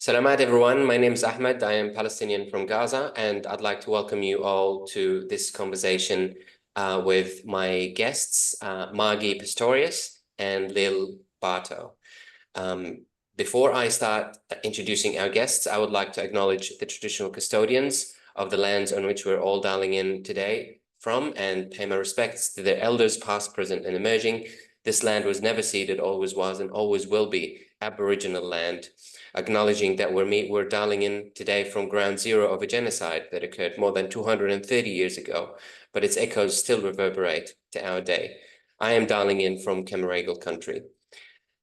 Salamat everyone, my name is Ahmed. I am Palestinian from Gaza, and I'd like to welcome you all to this conversation with my guests, Margie Pestorius and Lil Barto. Before I start introducing our guests, I would like to acknowledge the traditional custodians of the lands on which we're all dialing in today from, and pay my respects to their elders past, present, and emerging. This land was never ceded, always was, and always will be Aboriginal land. Acknowledging that we're dialing in today from ground zero of a genocide that occurred more than 230 years ago, but its echoes still reverberate to our day. I am dialing in from Camaragal country.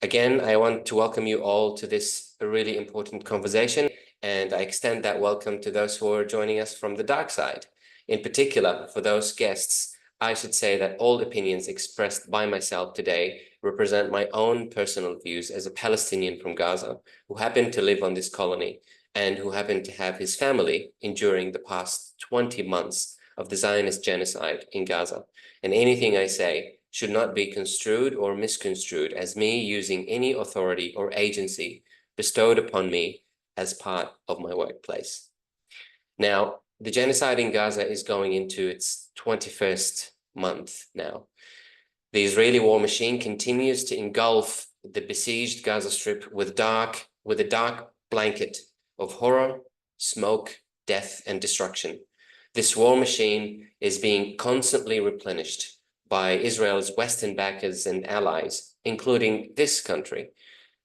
Again, I want to welcome you all to this really important conversation, and I extend that welcome to those who are joining us from the dark side. In particular, for those guests, I should say that all opinions expressed by myself today represent my own personal views as a Palestinian from Gaza who happened to live on this colony and who happened to have his family enduring the past 20 months of the Zionist genocide in Gaza. And anything I say should not be construed or misconstrued as me using any authority or agency bestowed upon me as part of my workplace. Now, the genocide in Gaza is going into its 21st month now. The Israeli war machine continues to engulf the besieged Gaza Strip with a dark blanket of horror, smoke, death, and destruction. This war machine is being constantly replenished by Israel's Western backers and allies, including this country.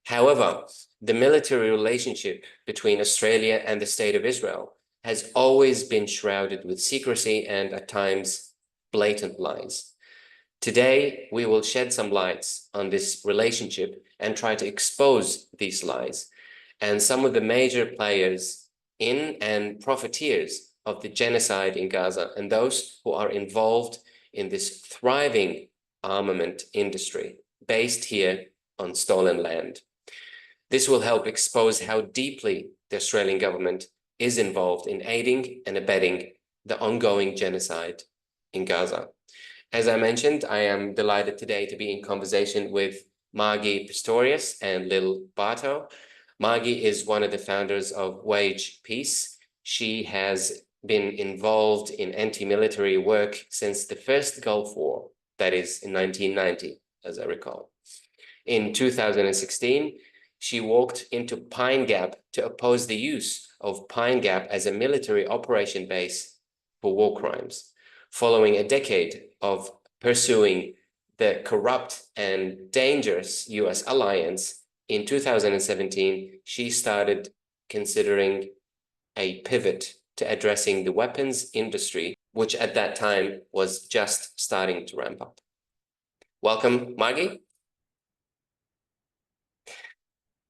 However, the military relationship between Australia and the State of Israel has always been shrouded with secrecy and, at times, blatant lies. Today, we will shed some lights on this relationship and try to expose these lies and some of the major players in and profiteers of the genocide in Gaza and those who are involved in this thriving armament industry based here on stolen land. This will help expose how deeply the Australian government is involved in aiding and abetting the ongoing genocide in Gaza. As I mentioned, I am delighted today to be in conversation with Margie Pestorius and Lil Barto. Margie is one of the founders of Wage Peace. She has been involved in anti-military work since the first Gulf War, that is in 1990, as I recall. In 2016, she walked into Pine Gap to oppose the use of Pine Gap as a military operation base for war crimes. Following a decade of pursuing the corrupt and dangerous US alliance, in 2017, she started considering a pivot to addressing the weapons industry, which at that time was just starting to ramp up. Welcome, Margie.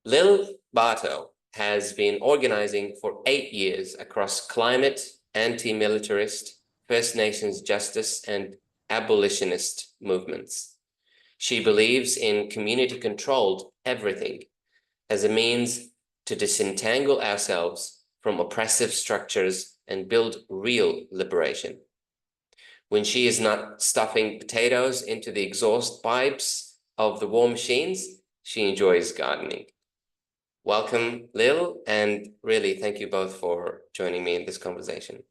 Lil Barto has been organizing for 8 years across climate, anti-militarist, First Nations justice, and abolitionist movements. She believes in community-controlled everything as a means to disentangle ourselves from oppressive structures and build real liberation. When she is not stuffing potatoes into the exhaust pipes of the war machines, she enjoys gardening. Welcome, Lil, and really thank you both for joining me in this conversation.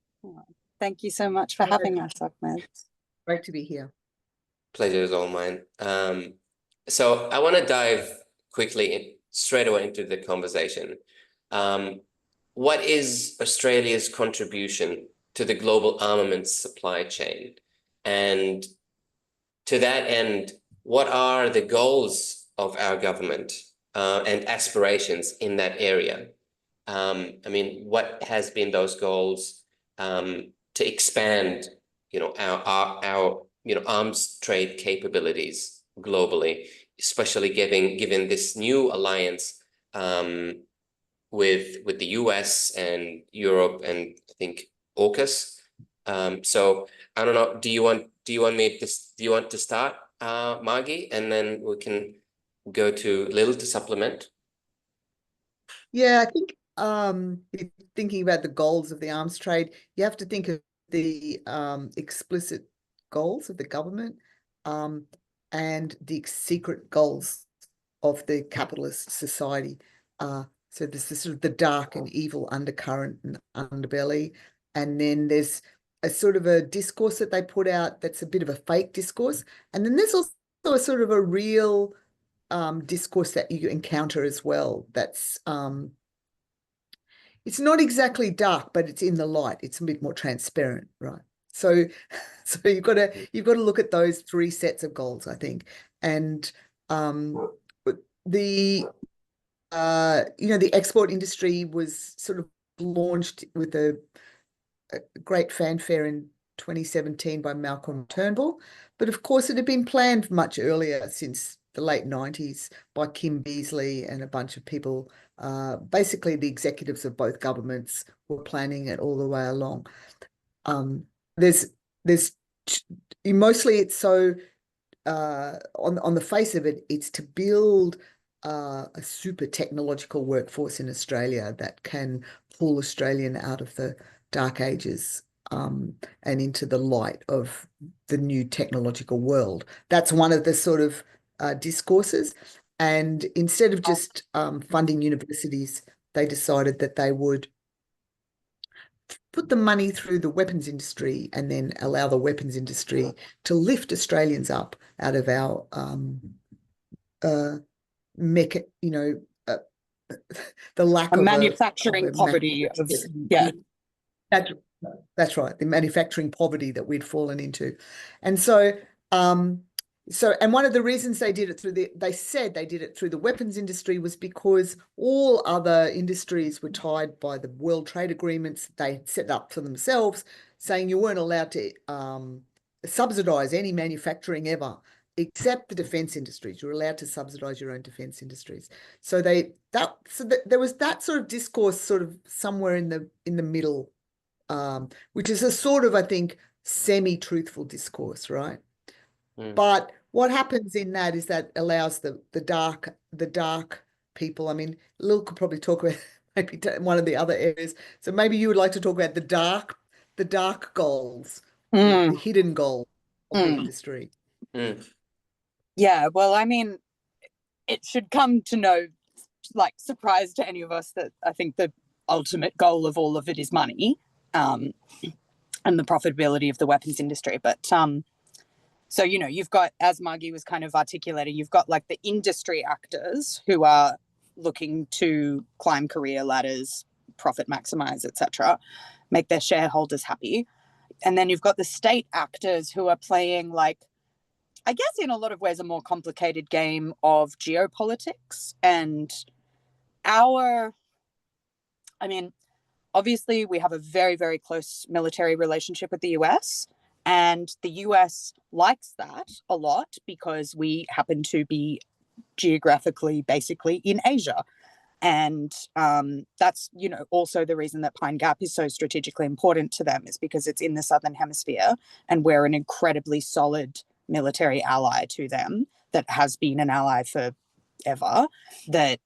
Thank you so much for having us, Ahmed. Great to be here. Pleasure is all mine. So I want to dive quickly straight away into the conversation. What is Australia's contribution to the global armaments supply chain? And to that end, what are the goals of our government and aspirations in that area? I mean, what has been those goals to expand, our arms trade capabilities globally, especially given this new alliance with the US and Europe and I think AUKUS. So I don't know. Do you want to start, Margie, and then we can go to Lil to supplement? Yeah, I think thinking about the goals of the arms trade, you have to think of the explicit goals of the government and the secret goals of the capitalist society. So there's this sort of the dark and evil undercurrent and underbelly. And then there's a sort of a discourse that they put out that's a bit of a fake discourse. And then there's also a sort of a real discourse that you encounter as well. That's it's not exactly dark, but it's in the light. It's a bit more transparent, right? So you've got to look at those three sets of goals, I think. And the the export industry was sort of launched with a great fanfare in 2017 by Malcolm Turnbull. But of course, it had been planned much earlier, since the late 90s, by Kim Beazley and a bunch of people. Basically, the executives of both governments were planning it all the way along. There's mostly, it's so on the face of it, it's to build a super technological workforce in Australia that can pull Australian out of the dark ages and into the light of the new technological world. That's one of the sort of discourses. And instead of just funding universities, they decided that they would put the money through the weapons industry and then allow the weapons industry to lift Australians up out of our the lack of manufacturing poverty of, yeah. That's right, the manufacturing poverty that we'd fallen into. And so and one of the reasons they did it through the weapons industry was because all other industries were tied by the World Trade Agreements they had set up for themselves, saying you weren't allowed to subsidize any manufacturing ever, except the defense industries. You're allowed to subsidize your own defense industries. So there was that sort of discourse sort of somewhere in the middle, which is a sort of, I think, semi-truthful discourse, right? But what happens in that is that allows the dark people. I mean, Lil could probably talk about maybe one of the other areas. So maybe you would like to talk about the dark goals, the hidden goal of the industry. Yeah, well, I mean, it should come to no surprise to any of us that I think the ultimate goal of all of it is money, and the profitability of the weapons industry. But so, you've got, as Margie was kind of articulating, you've got the industry actors who are looking to climb career ladders, profit maximize, etc., make their shareholders happy. And then you've got the state actors who are playing, I guess in a lot of ways, a more complicated game of geopolitics. And obviously we have a very, very close military relationship with the US. And the US likes that a lot because we happen to be geographically basically in Asia. And that's, also the reason that Pine Gap is so strategically important to them, is because it's in the Southern Hemisphere and we're an incredibly solid military ally to them that has been an ally forever. But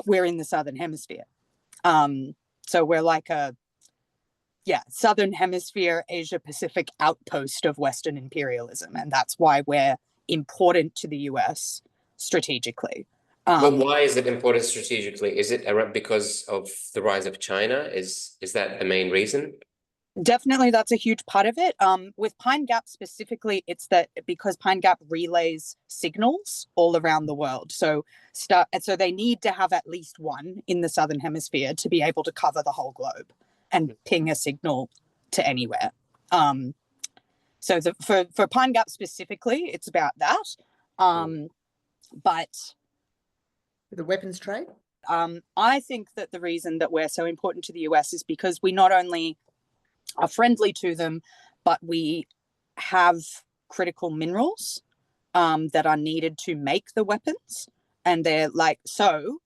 we're in the Southern Hemisphere. So we're like a Southern Hemisphere, Asia Pacific outpost of Western imperialism. And that's why we're important to the US strategically. But why is it important strategically? Is it because of the rise of China? Is that the main reason? Definitely, that's a huge part of it. With Pine Gap specifically, it's that because Pine Gap relays signals all around the world. So they need to have at least one in the Southern Hemisphere to be able to cover the whole globe and ping a signal to anywhere. So for Pine Gap specifically, it's about that. But the weapons trade? I think that the reason that we're so important to the US is because we not only are friendly to them, but we have critical minerals that are needed to make the weapons. And they're so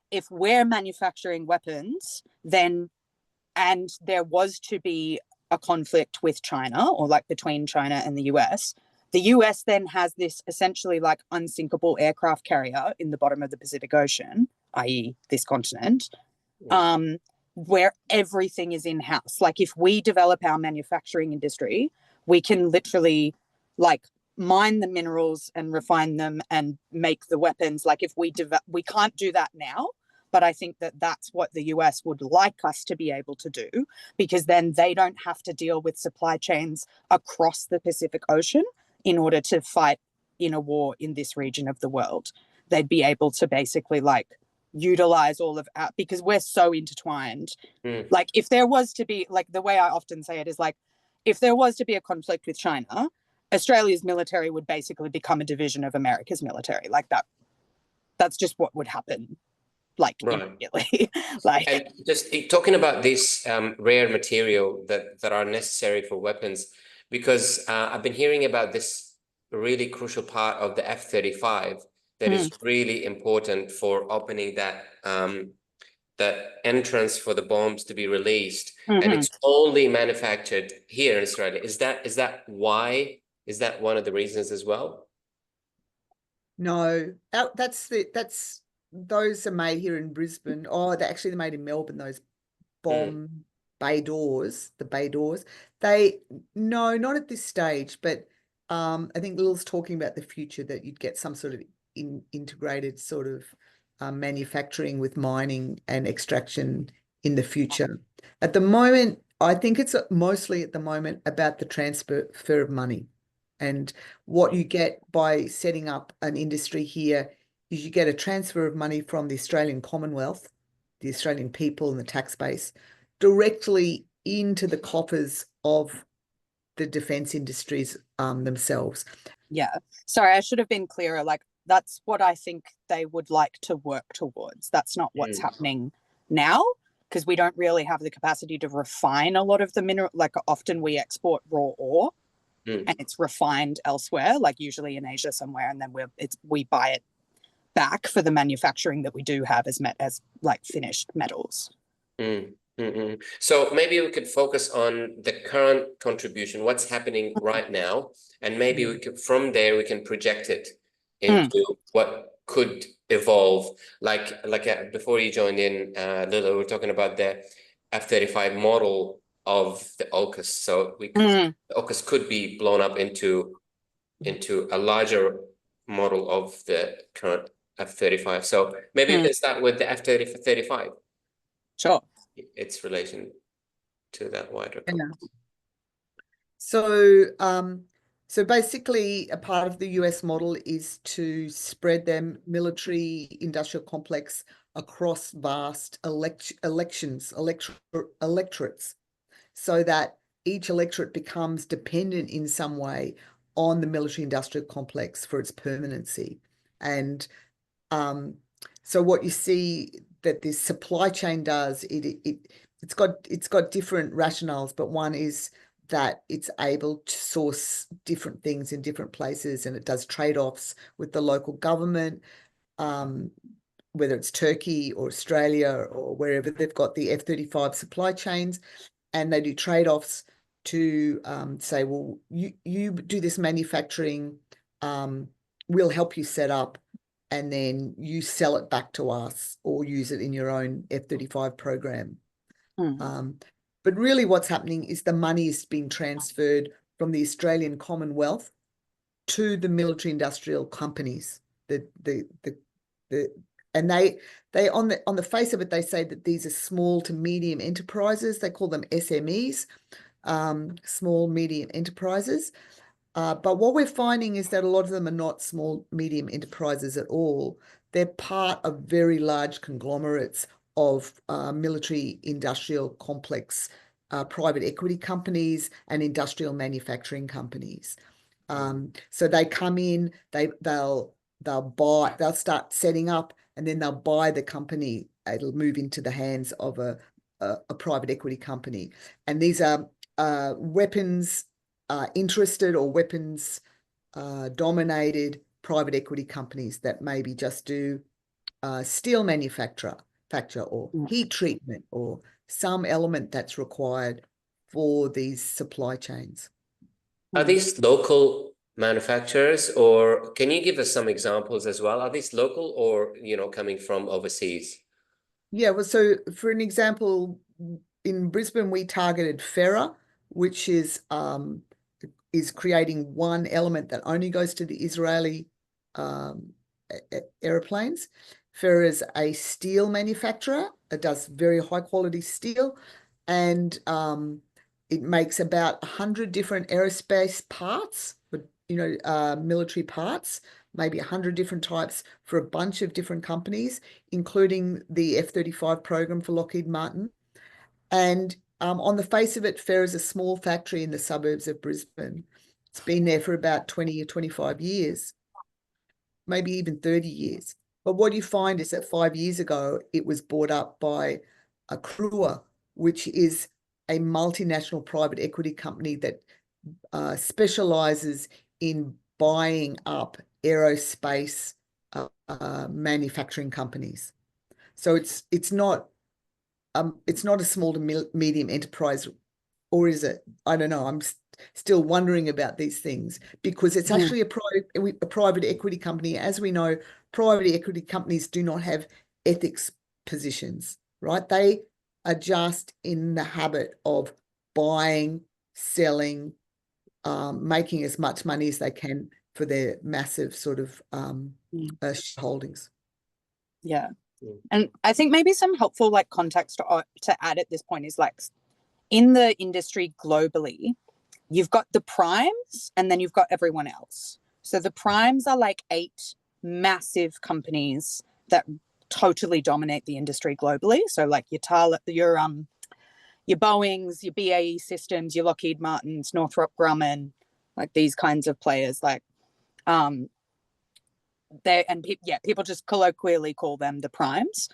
if we're manufacturing weapons, then, and there was to be a conflict with China, or between China and the US then has this essentially unsinkable aircraft carrier in the bottom of the Pacific Ocean, i.e. this continent, where everything is in-house. If we develop our manufacturing industry, we can literally mine the minerals and refine them and make the weapons. If we can't do that now, But I think that that's what the US would like us to be able to do, because then they don't have to deal with supply chains across the Pacific Ocean in order to fight in a war in this region of the world. They'd be able to basically like utilize all of our, because we're so intertwined. Like if there was to be, like the way I often say it is like, if there was to be a conflict with China, Australia's military would basically become a division of America's military. Like that, that's just what would happen. Like immediately. Like, and just talking about this rare material that are necessary for weapons, because I've been hearing about this really crucial part of the F-35 that is really important for opening that that entrance for the bombs to be released, and it's only manufactured here in Australia. Is that why? Is that one of the reasons as well? No, those are made here in Brisbane. Oh, they're made in Melbourne, those bomb bay doors, the bay doors. No, not at this stage, but I think Lil's talking about the future, that you'd get some sort of integrated sort of manufacturing with mining and extraction in the future. At the moment, I think it's mostly at the moment about the transfer of money. And what you get by setting up an industry here is you get a transfer of money from the Australian Commonwealth, the Australian people and the tax base, directly into the coffers of the defence industries themselves. Yeah. Sorry, I should have been clearer. Like, that's what I think they would like to work towards. That's not what's happening now, because we don't really have the capacity to refine a lot of the mineral. Like, often we export raw ore and it's refined elsewhere, like usually in Asia somewhere, and then we buy it back for the manufacturing that we do have as like finished metals. So maybe we could focus on the current contribution, what's happening right now, and maybe we could, from there we can project it into what could evolve. Like before you joined in, Lila, we were talking about the F-35 model of the AUKUS. So the AUKUS could be blown up into a larger model of the current F-35. So maybe we can start with the F-35. Sure. Its relation to that wider. So basically, a part of the US model is to spread their military industrial complex across vast electorates, so that each electorate becomes dependent in some way on the military industrial complex for its permanency. And so what you see that this supply chain does, it's got different rationales, but one is that it's able to source different things in different places, and it does trade-offs with the local government, whether it's Turkey or Australia or wherever they've got the F-35 supply chains, and they do trade-offs to say, well, you do this manufacturing, we'll help you set up, and then you sell it back to us or use it in your own F-35 program. But really what's happening is the money is being transferred from the Australian Commonwealth to the military industrial companies. And they on the face of it, they say that these are small to medium enterprises. They call them SMEs, small medium enterprises. But what we're finding is that a lot of them are not small medium enterprises at all. They're part of very large conglomerates of military industrial complex, private equity companies and industrial manufacturing companies. So they come in, they'll start setting up, and then they'll buy the company. It'll move into the hands of a private equity company. And these are weapons interested or weapons dominated private equity companies that maybe just do steel manufacture or heat treatment or some element that's required for these supply chains. Are these local manufacturers, or can you give us some examples as well? Are these local or, coming from overseas? Yeah, well, so for an example, in Brisbane, we targeted Ferra, which is creating one element that only goes to the Israeli airplanes. FERA is a steel manufacturer. It does very high quality steel, and it makes about 100 different aerospace parts, military parts, maybe 100 different types for a bunch of different companies, including the F-35 program for Lockheed Martin. And on the face of it, FERA is a small factory in the suburbs of Brisbane. It's been there for about 20 or 25 years, maybe even 30 years. But what you find is that 5 years ago, it was bought up by AUKUS, which is a multinational private equity company that specializes in buying up aerospace manufacturing companies. So it's not a small to medium enterprise, or is it? I don't know. I'm still wondering about these things, because it's actually a private equity company. As we know, private equity companies do not have ethics positions, right? They are just in the habit of buying, selling, making as much money as they can for their massive sort of holdings. Yeah. And I think maybe some helpful like context to add at this point is like, in the industry globally, you've got the primes and then you've got everyone else. So the primes are like 8 massive companies that totally dominate the industry globally. So like your Boeings, your BAE Systems, your Lockheed Martins, Northrop Grumman, like these kinds of players, like people just colloquially call them the primes.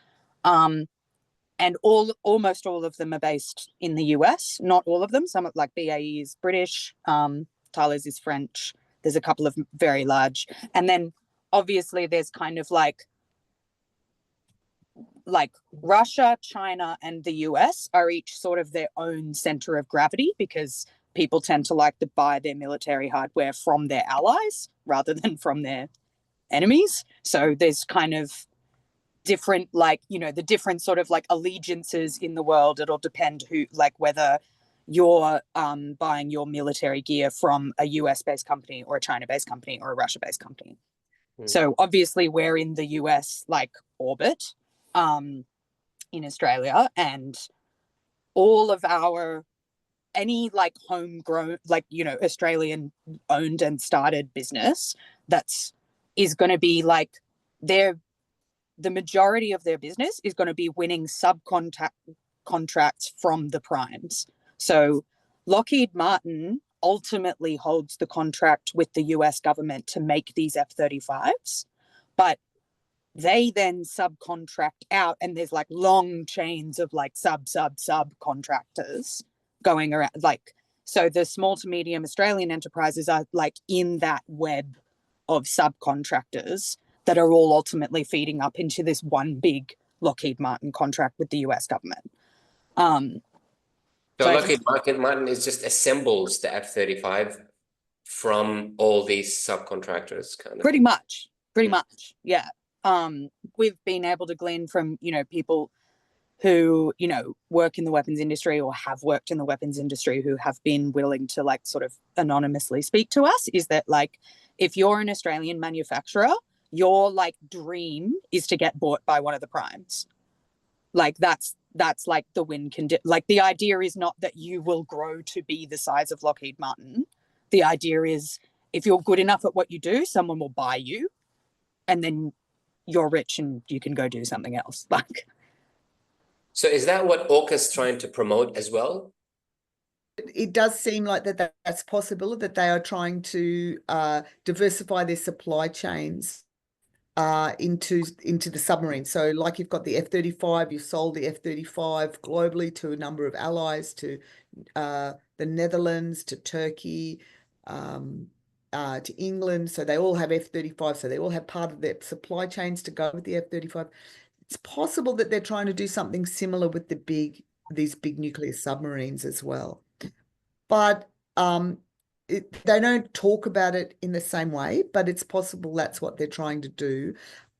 And almost all of them are based in the US. Not all of them. Some like BAE is British, Thales is French. There's a couple of very large. And then obviously there's kind of like Russia, China, and the US are each sort of their own center of gravity, because people tend to like to buy their military hardware from their allies rather than from their enemies. So there's kind of different, the different sort of like allegiances in the world. It'll depend whether you're buying your military gear from a US-based company or a China-based company or a Russia-based company. So obviously we're in the US orbit in Australia, and all of any homegrown, Australian owned and started business is going to be the majority of their business is going to be winning contracts from the primes. So Lockheed Martin ultimately holds the contract with the US government to make these F-35s, but they then subcontract out, and there's long chains of subcontractors going around. So the small to medium Australian enterprises are in that web of subcontractors that are all ultimately feeding up into this one big Lockheed Martin contract with the US government. So Lockheed Martin is just assembles the F-35 from all these subcontractors, kind of. Pretty much, yeah. We've been able to glean from, people who, work in the weapons industry or have worked in the weapons industry who have been willing to sort of anonymously speak to us, is that if you're an Australian manufacturer, your dream is to get bought by one of the primes. That's the win condition. The idea is not that you will grow to be the size of Lockheed Martin. The idea is, if you're good enough at what you do, someone will buy you, and then you're rich and you can go do something else. So is that what AUKUS trying to promote as well? It does seem like that's possible, that they are trying to diversify their supply chains into the submarine. So you've got the F-35, you've sold the F-35 globally to a number of allies, to the Netherlands, to Turkey, to England. So they all have F-35, so they all have part of their supply chains to go with the F-35. It's possible that they're trying to do something similar with these big nuclear submarines as well. But they don't talk about it in the same way, but it's possible that's what they're trying to do.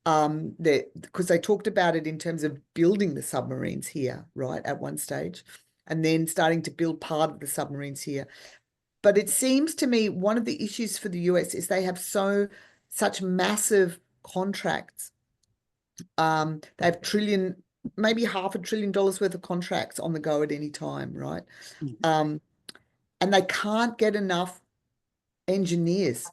Because they talked about it in terms of building the submarines here, right, at one stage, and then starting to build part of the submarines here. But it seems to me one of the issues for the US is they have such massive contracts They have maybe $500 billion worth of contracts on the go at any time, right? Mhm. And they can't get enough engineers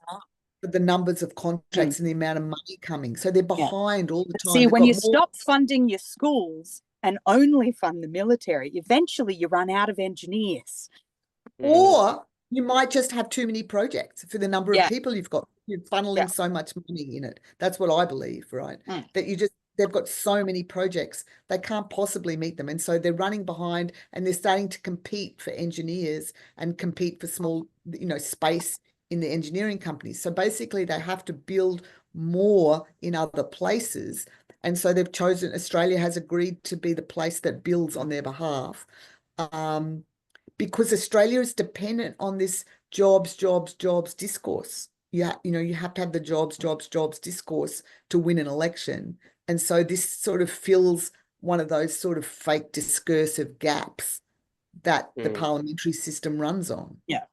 for the numbers of contracts and the amount of money coming. So they're Yeah. behind all the time. See, They've when got you more. stop funding your schools and only fund the military, eventually you run out of engineers. Or you might just have too many projects for the number of Yeah. people you've got. You're funneling Yeah. so much money in it. That's what I believe, right? Mm. That they've got so many projects, they can't possibly meet them. And so they're running behind and they're starting to compete for engineers and compete for small, space in the engineering companies. So basically they have to build more in other places. And so they've chosen, Australia has agreed to be the place that builds on their behalf. Because Australia is dependent on this jobs discourse. You have to have the jobs discourse to win an election. And so this sort of fills one of those sort of fake discursive gaps that the parliamentary system runs on. Yeah.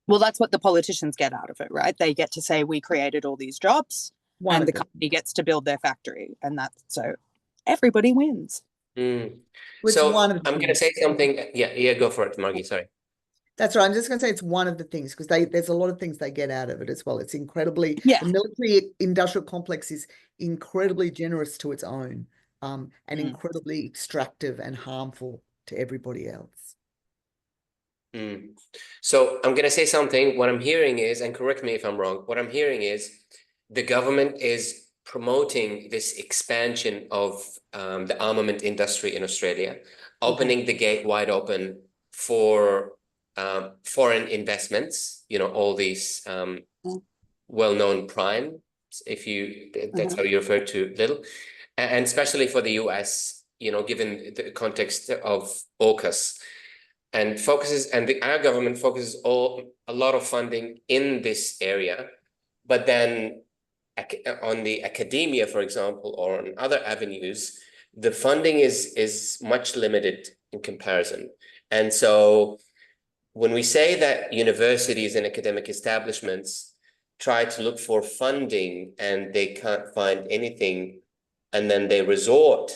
Well, that's what the politicians get out of it, right? They get to say, we created all these jobs and the company gets to build their factory. And so everybody wins. So I'm going to say something. Yeah, go for it, Margie. Sorry. That's right. I'm just going to say it's one of the things because there's a lot of things they get out of it as well. It's incredibly, the military industrial complex is incredibly generous to its own, and incredibly extractive and harmful to everybody else. So I'm going to say something. What I'm hearing is, and correct me if I'm wrong, what I'm hearing is the government is promoting this expansion of the armament industry in Australia, opening the gate wide open for foreign investments, all these well-known prime, that's how you refer to Lil, and especially for the US, given the context of AUKUS. And our government focuses a lot of funding in this area, but then on the academia, for example, or on other avenues, the funding is much limited in comparison. And so when we say that universities and academic establishments try to look for funding and they can't find anything, and then they resort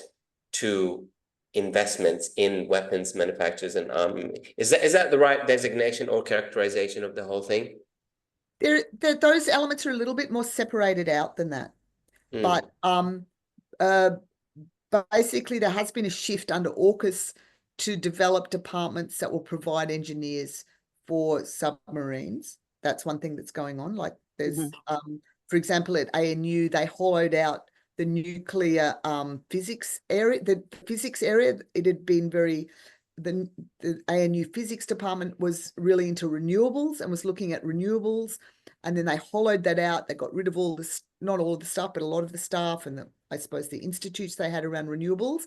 to investments in weapons manufacturers and armament. Is that the right designation or characterization of the whole thing? Those elements are a little bit more separated out than that. But basically there has been a shift under AUKUS to develop departments that will provide engineers for submarines. That's one thing that's going on. Like there's, for example, at ANU, they hollowed out the nuclear physics area. The physics area, it had been the ANU physics department was really into renewables and was looking at renewables. And then they hollowed that out. They got rid of not all of the stuff, but a lot of the staff and I suppose the institutes they had around renewables.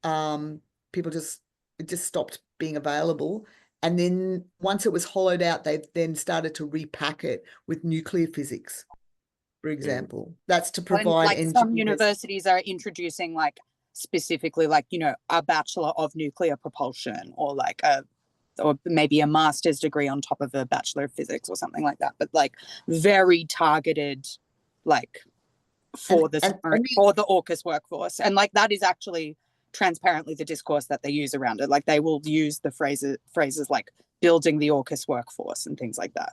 It just stopped being available. And then once it was hollowed out, they then started to repack it with nuclear physics, for example. That's to provide engineers. Some universities are introducing specifically a bachelor of nuclear propulsion or or maybe a master's degree on top of a bachelor of physics or something like that, but very targeted for the AUKUS workforce. And that is actually transparently the discourse that they use around it. They will use the phrases like building the AUKUS workforce and things like that.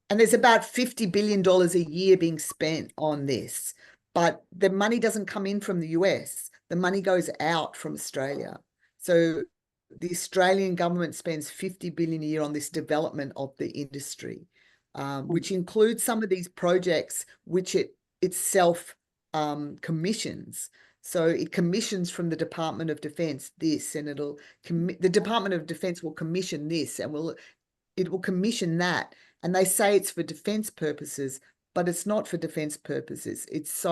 And there's about $50 billion a year being spent on this, but the money doesn't come in from the US. The money goes out from Australia. So the Australian government spends $50 billion a year on this development of the industry, which includes some of these projects which it itself commissions. So it commissions from the Department of Defense this, and the Department of Defense will commission this, and it will commission that. And they say it's for defense purposes, but it's not for defense purposes. It's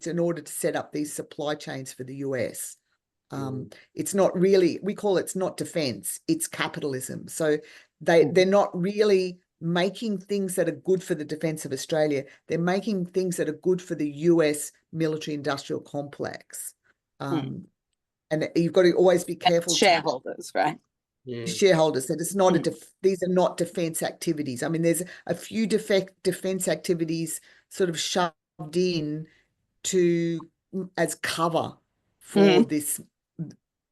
in order to set up these supply chains for the US. It's not really, we call it's not defense, it's capitalism. So they're not really making things that are good for the defense of Australia. They're making things that are good for the US military industrial complex. And you've got to always be careful. Shareholders, right? Shareholders, that it's not these are not defense activities. I mean, there's a few defense activities sort of shoved in to as cover for this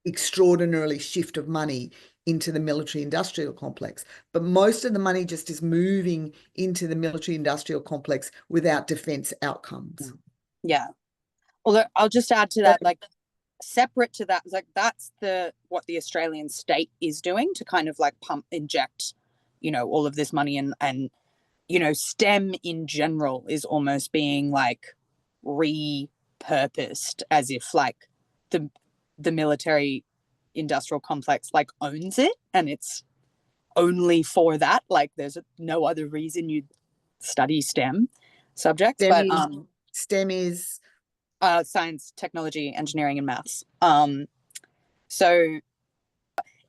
extraordinarily shift of money into the military industrial complex. But most of the money just is moving into the military industrial complex without defense outcomes. Yeah. Although I'll just add to that, like separate to that, like that's what the Australian state is doing to kind of like inject, all of this money, and STEM in general is almost being like repurposed as if like the military industrial complex like owns it and it's only for that. Like there's no other reason you'd study STEM subjects. STEM is science, technology, engineering, and maths. So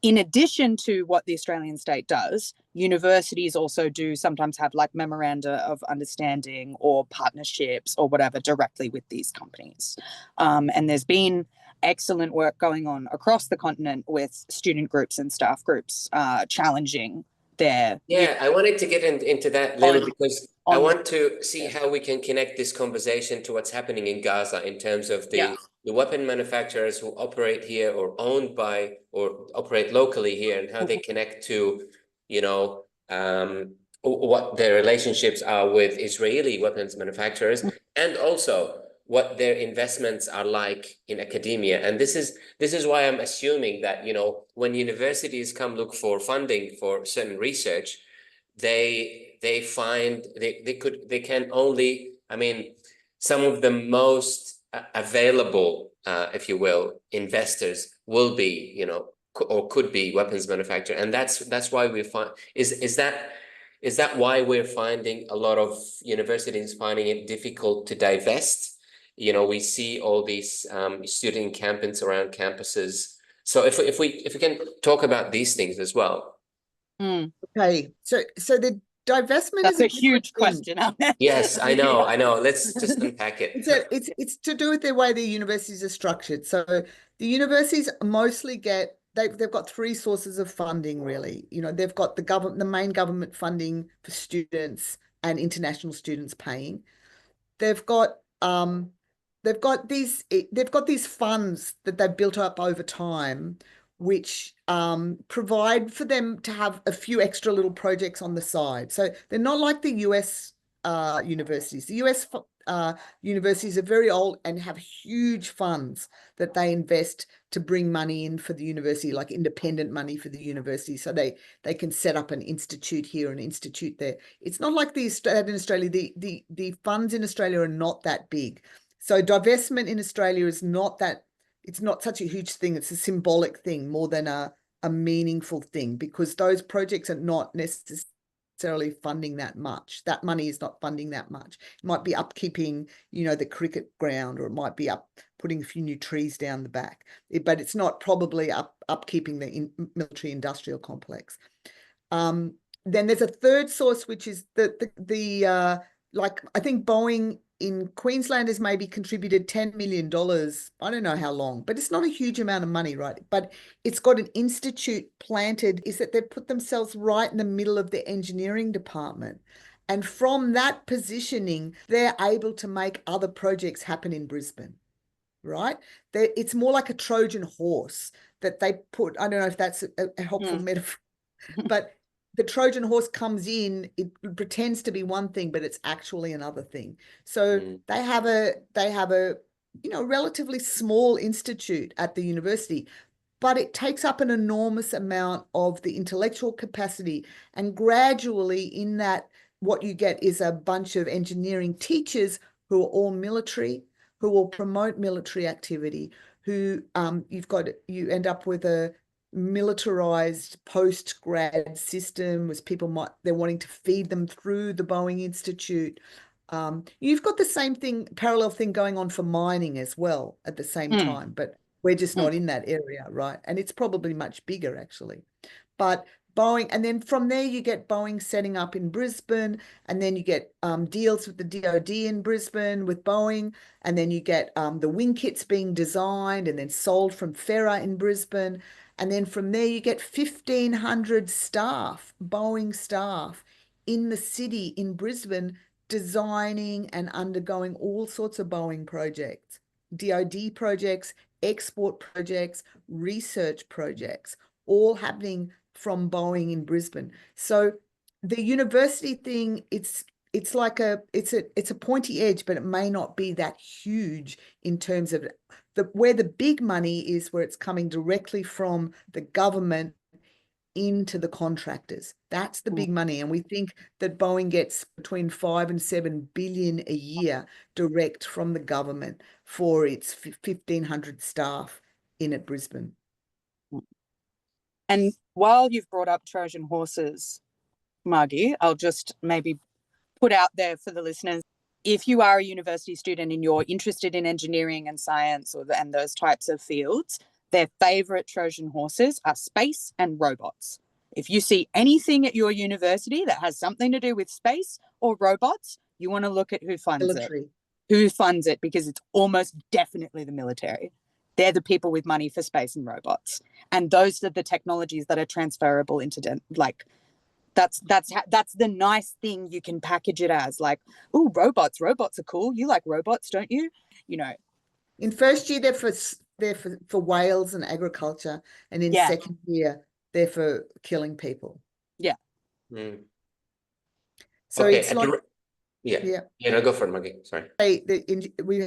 in addition to what the Australian state does, universities also do sometimes have like memoranda of understanding or partnerships or whatever directly with these companies. And there's been excellent work going on across the continent with student groups and staff groups challenging their... Yeah, I wanted to get into that, Lil, because I want to see how we can connect this conversation to what's happening in Gaza in terms of the weapon manufacturers who operate here or owned by or operate locally here, and how they connect to, what their relationships are with Israeli weapons manufacturers, and also what their investments are like in academia. And this is why I'm assuming that, when universities come look for funding for certain research, they find they can only, some of the most available, if you will, investors will be, or could be weapons manufacturer. And that's why we find, is that why we're finding a lot of universities finding it difficult to divest? We see all these student encampments around campuses. So if we can talk about these things as well. Okay, so the divestment That's is a huge question. Yes, I know. Let's just unpack it. It's to do with the way the universities are structured. So the universities mostly they've got three sources of funding, really. They've got the main government funding for students and international students paying. They've got these funds that they've built up over time, which provide for them to have a few extra little projects on the side. So they're not like the US universities. The US universities are very old and have huge funds that they invest to bring money in for the university, like independent money for the university, so they can set up an institute here, an institute there. It's not like in Australia. The funds in Australia are not that big. So divestment in Australia is not that, it's not such a huge thing. It's a symbolic thing more than a meaningful thing, because those projects are not necessarily funding that much. That money is not funding that much. It might be upkeeping, the cricket ground, or it might be putting a few new trees down the back, but it's not probably upkeeping the military industrial complex. Then there's a third source, which is like I think Boeing in Queensland has maybe contributed $10 million. I don't know how long, but it's not a huge amount of money, right? But it's got an institute planted, is that they've put themselves right in the middle of the engineering department. And from that positioning, they're able to make other projects happen in Brisbane, right? It's more like a Trojan horse that they put. I don't know if that's a helpful metaphor, but the Trojan horse comes in, it pretends to be one thing, but it's actually another thing. So they have a relatively small institute at the university, but it takes up an enormous amount of the intellectual capacity. And gradually in that, what you get is a bunch of engineering teachers who are all military, who will promote military activity, who you end up with a militarized post-grad system, with people they're wanting to feed them through the Boeing Institute. You've got the same thing, parallel thing going on for mining as well at the same time, but we're just not in that area, right? And it's probably much bigger, actually. But Boeing, and then from there you get Boeing setting up in Brisbane, and then you get deals with the DoD in Brisbane with Boeing, and then you get the wing kits being designed and then sold from Ferra in Brisbane. And then from there, you get 1,500 staff, Boeing staff, in the city in Brisbane, designing and undergoing all sorts of Boeing projects. DoD projects, export projects, research projects, all happening from Boeing in Brisbane. So the university thing, it's like it's a pointy edge, but it may not be that huge in terms of where the big money is, where it's coming directly from the government into the contractors. That's the big money. And we think that Boeing gets between 5 and 7 billion a year direct from the government for its 1,500 staff in at Brisbane. And while you've brought up Trojan horses, Margie, I'll just maybe put out there for the listeners, if you are a university student and you're interested in engineering and science and those types of fields, their favorite Trojan horses are space and robots. If you see anything at your university that has something to do with space or robots, you want to look at who funds it. Who funds it, because it's almost definitely the military. They're the people with money for space and robots. And those are the technologies that are transferable into that's the nice thing you can package it as, like, oh, robots are cool. You like robots, don't you? You know. In first year, they're for whales and agriculture, and in second year, they're for killing people. Yeah. Mm. So okay, it's like, no, go for it, Margie. Sorry.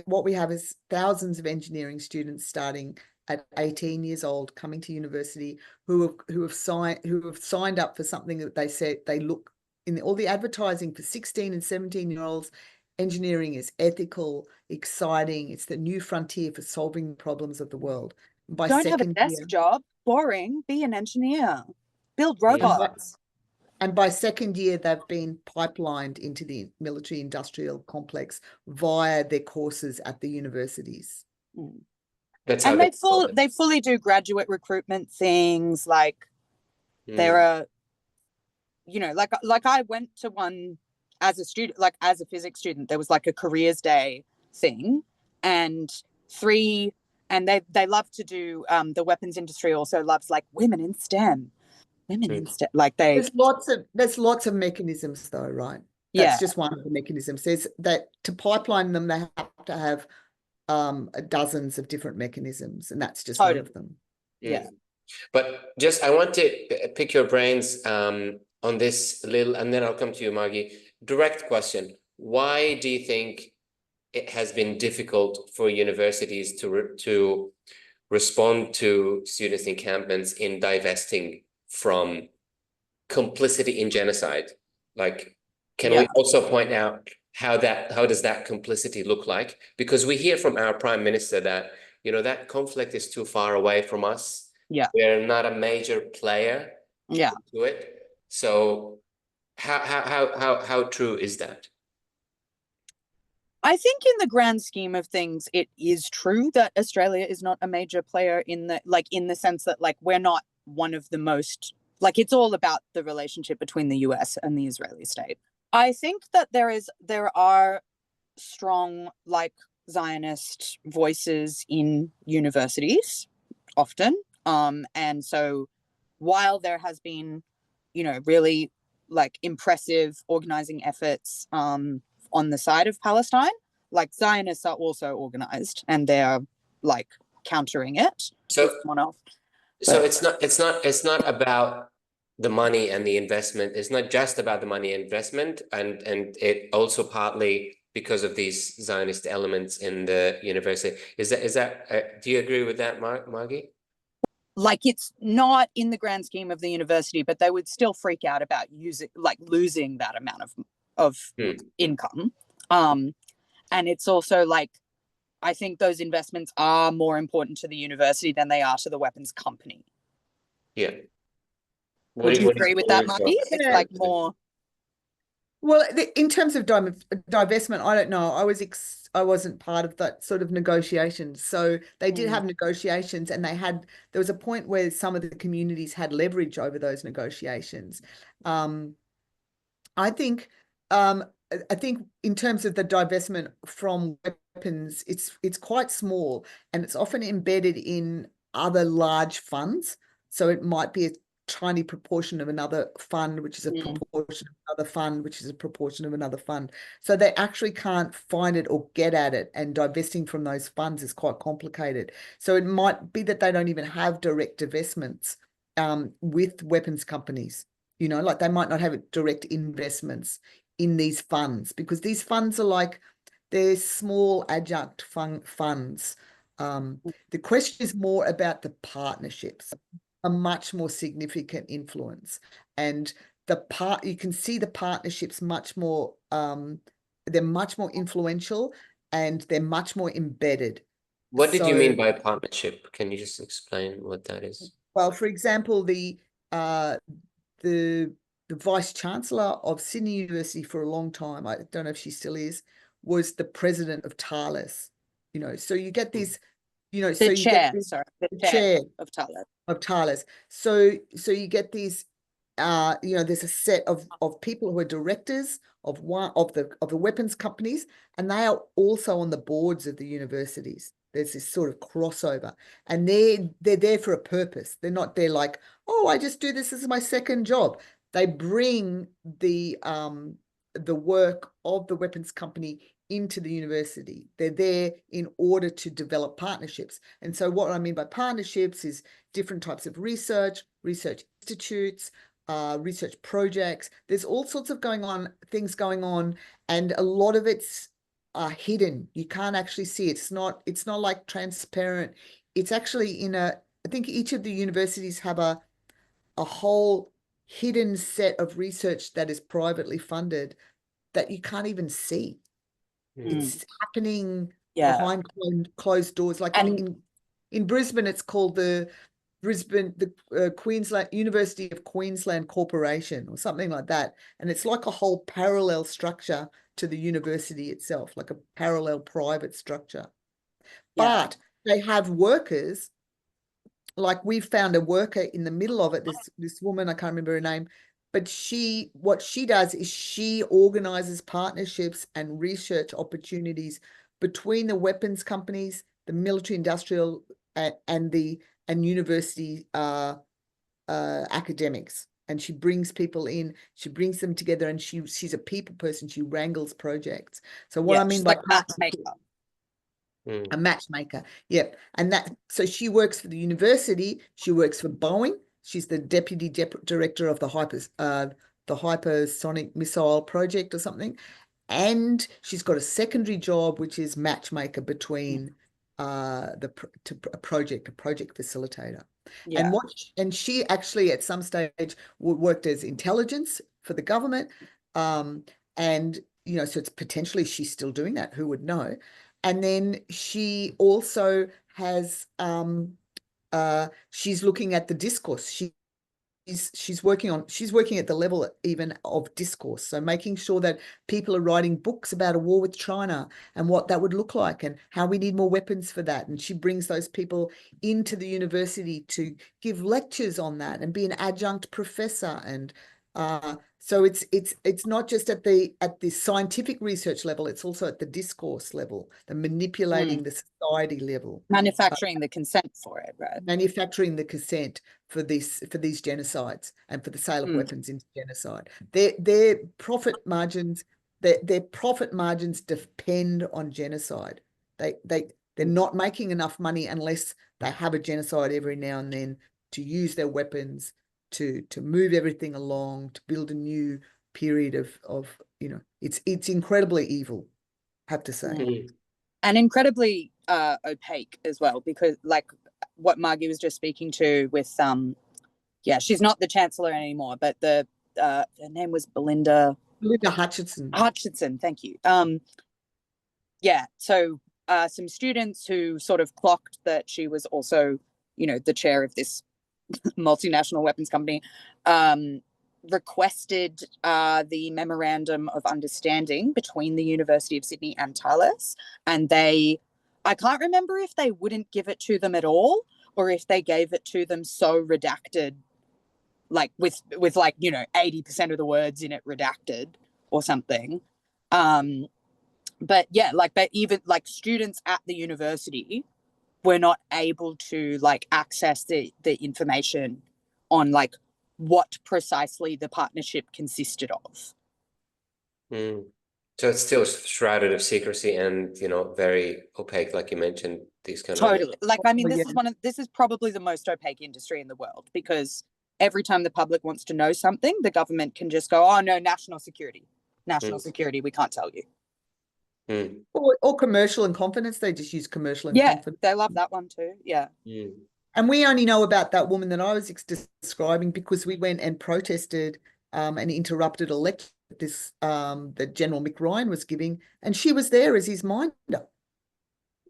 What we have is thousands of engineering students starting at 18 years old, coming to university, who have signed up for something that they said they look in all the advertising for 16 and 17-year-olds. Engineering is ethical, exciting. It's the new frontier for solving the problems of the world. By Don't have a desk job, boring. Be an engineer, build robots. And by second year, they've been pipelined into the military industrial complex via their courses at the universities. That's and they fully do graduate recruitment things. Like there are, like I went to one as a student, like as a physics student, there was like a careers day thing, and they love to do, the weapons industry also loves like women in STEM. Like there's lots of mechanisms though, right? That's just one of the mechanisms. There's that to pipeline them, they have to have dozens of different mechanisms, and that's just one of them. But I want to pick your brains on this little, and then I'll come to you, Margie. Direct question: why do you think it has been difficult for universities to respond to students' encampments in divesting from complicity in genocide? Like, can we also point out how does that complicity look like? Because we hear from our Prime Minister that, that conflict is too far away from us. We're not a major player to it. So how true is that? I think in the grand scheme of things, it is true that Australia is not a major player in the sense that like we're not one of the most, like it's all about the relationship between the US and the Israeli state. I think that there are strong like Zionist voices in universities often. And so while there has been, really like impressive organizing efforts on the side of Palestine, like Zionists are also organized and they're like countering it. So it's not about the money and the investment. It's not just about the money and investment, and it also partly because of these Zionist elements in the university. Is that do you agree with that, Margie? Like it's not in the grand scheme of the university, but they would still freak out about losing that amount of income. And it's also like, I think those investments are more important to the university than they are to the weapons company. Yeah. Would you agree with that, Margie? It's like more. Well, in terms of divestment, I don't know. I wasn't part of that sort of negotiations. So they did have negotiations, and there was a point where some of the communities had leverage over those negotiations. I think in terms of the divestment from weapons, it's quite small, and it's often embedded in other large funds. So it might be tiny proportion of another fund, which is a Mm. proportion of another fund, which is a proportion of another fund. So they actually can't find it or get at it, and divesting from those funds is quite complicated. So it might be that they don't even have direct divestments with weapons companies. You know, like they might not have direct investments in these funds, because these funds are like, they're small adjunct funds. The question is more about the partnerships, a much more significant influence, and you can see the partnerships much more, they're much more influential, and they're much more embedded. What did you So, mean by partnership? Can you just explain what that is? well, for example, the vice chancellor of Sydney University for a long time, I don't know if she still is, was the president of Thales. You know, so you get this, you know, so The you chair, get this, sorry, the chair chair of Thales. of Thales. So you get these, you know, there's a set of people who are directors of one of the weapons companies, and they are also on the boards of the universities. There's this sort of crossover, and they're there for a purpose. They're not there like, oh, I just do this as my second job. They bring the work of the weapons company into the university. They're there in order to develop partnerships. And so what I mean by partnerships is different types of research institutes, research projects. There's all sorts of things going on, and a lot of it's hidden. You can't actually see it. It's not like transparent. It's actually I think each of the universities have a whole hidden set of research that is privately funded that you can't even see. It's happening behind closed doors. Like in Brisbane, it's called the Queensland University of Queensland Corporation or something like that. And it's like a whole parallel structure to the university itself, like a parallel private structure. But they have workers, like we found a worker in the middle of it, this woman, I can't remember her name, but what she does is she organizes partnerships and research opportunities between the weapons companies, the military industrial, and university academics. And she brings people in, she brings them together, and she's a people person. She wrangles projects. So what I mean by matchmaker. A matchmaker, yep. And so she works for the university, she works for Boeing. She's the deputy director of the hypersonic missile project or something. And she's got a secondary job, which is matchmaker between a project facilitator. Yeah. And she actually at some stage worked as intelligence for the government. And, you know, so it's potentially she's still doing that, who would know? And then she also has, she's looking at the discourse. She's working at the level even of discourse. So making sure that people are writing books about a war with China and what that would look like and how we need more weapons for that. And she brings those people into the university to give lectures on that and be an adjunct professor. And so it's not just at the scientific research level, it's also at the discourse level, the manipulating the society level. Manufacturing the consent for it, right? Manufacturing the consent for these genocides and for the sale of weapons into genocide. Their profit margins, their profit margins depend on genocide. They're not making enough money unless they have a genocide every now and then to use their weapons to move everything along, to build a new period of you know, it's incredibly evil, I have to say. And incredibly opaque as well, because like what Margie was just speaking to with she's not the chancellor anymore, but her name was Belinda Hutchinson, thank you. So some students who sort of clocked that she was also, you know, the chair of this multinational weapons company, requested the memorandum of understanding between the University of Sydney and Thales, and I can't remember if they wouldn't give it to them at all or if they gave it to them so redacted, like with like, you know, 80% of the words in it redacted or something. But yeah, like, but even like students at the university were not able to like access the information on like what precisely the partnership consisted of. Mm. So it's still shrouded of secrecy and, you know, very opaque, like you mentioned, these kind of. Totally. Like, I mean, Oh, this is probably the most opaque industry in the world, because every time the public wants to know something, the government can just go, oh no, national security, we can't tell you. Mm. Or commercial and confidence. They just use commercial and Yeah, confidence. they love that one too. Yeah. Mm. And we only know about that woman that I was describing because we went and protested and interrupted a lecture that General Mick Ryan was giving, and she was there as his minder.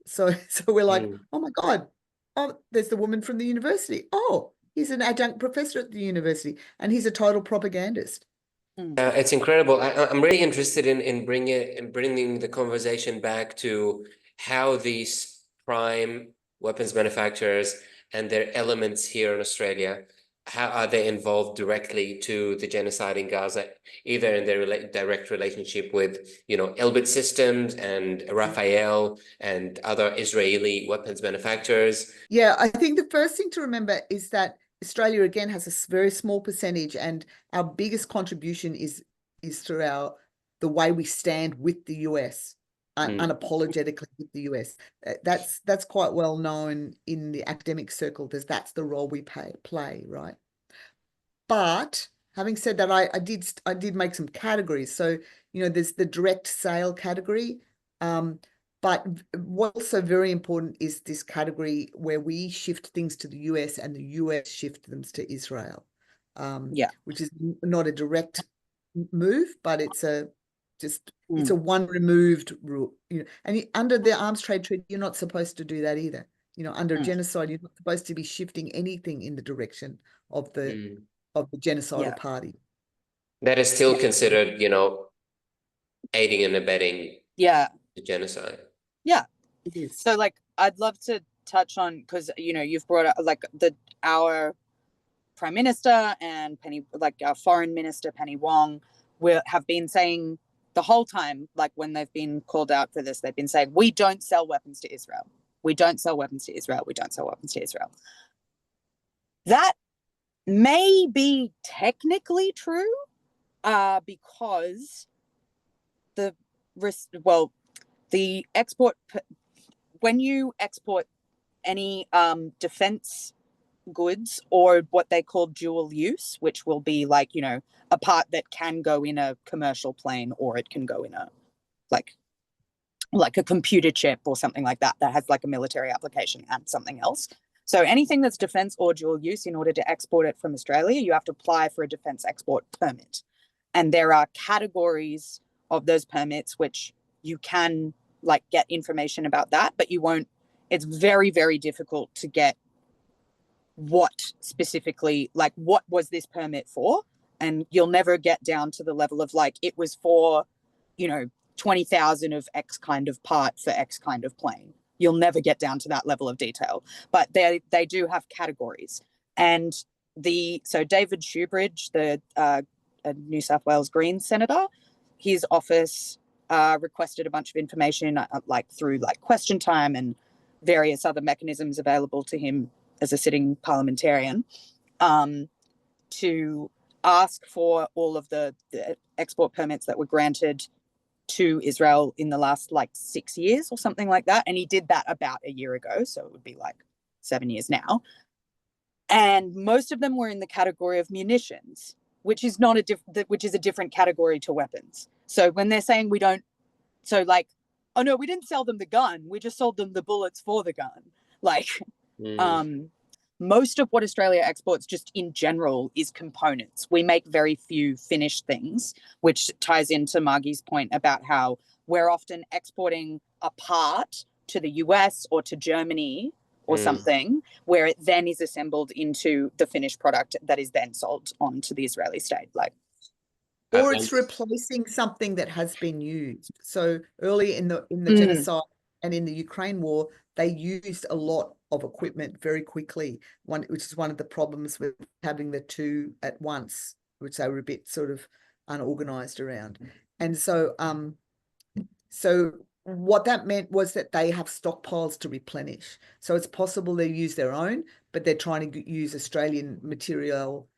So we're like, oh my God, oh, there's the woman from the university. Oh, he's an adjunct professor at the university, and he's a total propagandist. It's incredible. I'm really interested in bringing the conversation back to how these prime weapons manufacturers and their elements here in Australia, how are they involved directly to the genocide in Gaza, either in their direct relationship with, you know, Elbit Systems and Rafael and other Israeli weapons manufacturers? Yeah, I think the first thing to remember is that Australia, again, has a very small percentage, and our biggest contribution is through the way we stand with the US, unapologetically with the US. That's quite well known in the academic circle, because that's the role we play, right? But having said that, I did make some categories. So, you know, there's the direct sale category. But what's also very important is this category where we shift things to the US and the US shift them to Israel. Which is not a direct move, but it's a one removed rule. You know, and under the arms trade treaty, you're not supposed to do that either. You know, under genocide, you're not supposed to be shifting anything in the direction of the genocidal party. That is still considered, you know, aiding and abetting the genocide. Yeah. So, like, I'd love to touch on, because, you know, you've brought up, like, our Prime Minister and our Foreign Minister, Penny Wong, have been saying the whole time, like, when they've been called out for this, they've been saying, we don't sell weapons to Israel. We don't sell weapons to Israel. We don't sell weapons to Israel. That may be technically true, because the export, when you export any defense goods, or what they call dual use, which will be, like, you know, a part that can go in a commercial plane, or it can go in a like a computer chip or something like that has like a military application and something else. So anything that's defense or dual use, in order to export it from Australia, you have to apply for a defense export permit. And there are categories of those permits which you can, like, get information about that, but you won't. It's very, very difficult to get what specifically, like, what was this permit for? And you'll never get down to the level of, like, it was for, you know, 20,000 of X kind of part for X kind of plane. You'll never get down to that level of detail, but they do have categories. And so David Shoebridge, the New South Wales Greens senator, his office requested a bunch of information, like, through, like, question time and various other mechanisms available to him as a sitting parliamentarian, to ask for all of the export permits that were granted to Israel in the last, like, 6 years or something like that. And he did that about a year ago, so it would be like 7 years now. And most of them were in the category of munitions, which is which is a different category to weapons. So when they're saying we don't, so, like, oh no, we didn't sell them the gun, we just sold them the bullets for the gun. Like, most of what Australia exports, just in general, is components. We make very few finished things, which ties into Margie's point about how we're often exporting a part to the US or to Germany or something, where it then is assembled into the finished product that is then sold on to the Israeli state. Like, or it's replacing something that has been used. So early in the genocide and in the Ukraine war, they used a lot of equipment very quickly, which is one of the problems with having the two at once, which they were a bit sort of unorganized around. And so what that meant was that they have stockpiles to replenish. So it's possible they use their own, but they're trying to use Australian material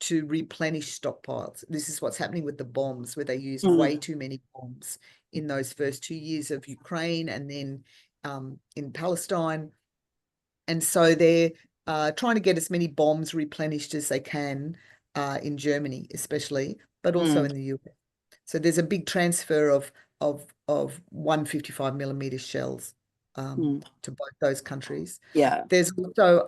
to replenish stockpiles. This is what's happening with the bombs, where they used Mm. way too many bombs in those first 2 years of Ukraine and then in Palestine. And so they're trying to get as many bombs replenished as they can in Germany, especially, but also in the US. So there's a big transfer of 155mm shells to both those countries. Yeah. There's also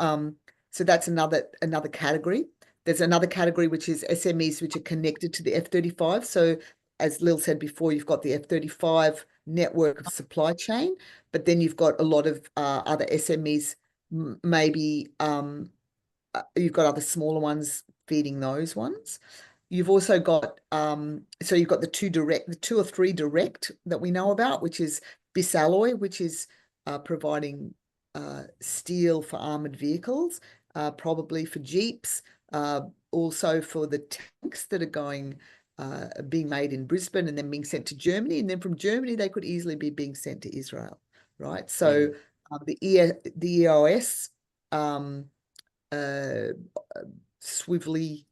so that's another category. There's another category which is SMEs which are connected to the F-35. So as Lil said before, you've got the F-35 network of supply chain, but then you've got a lot of other SMEs, maybe you've got other smaller ones feeding those ones. You've also got so you've got the two or three direct that we know about, which is Bisalloy, which is providing steel for armored vehicles, probably for Jeeps, also for the tanks that are being made in Brisbane and then being sent to Germany, and then from Germany they could easily be being sent to Israel, right? So the EOS, swivelly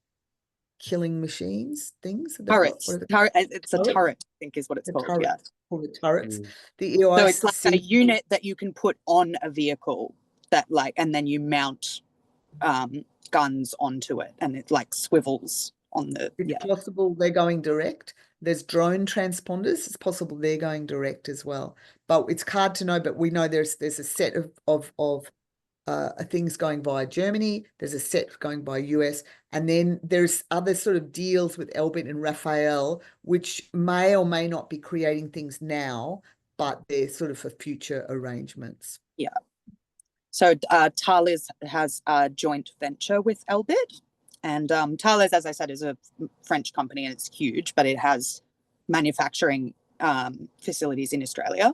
killing machines, things. Turrets. It's a turret, I think is what it's called. Yeah. Called the turrets. The EOS. So it's like a unit that you can put on a vehicle that and then you mount guns onto it, and it like swivels on the. It's possible they're going direct. There's drone transponders. It's possible they're going direct as well, but it's hard to know. But we know there's a set of things going via Germany. There's a set going by US, and then there's other sort of deals with Elbit and Rafael, which may or may not be creating things now, but they're sort of for future arrangements. Yeah. So Thales has a joint venture with Elbit, and Thales, as I said, is a French company and it's huge, but it has manufacturing facilities in Australia.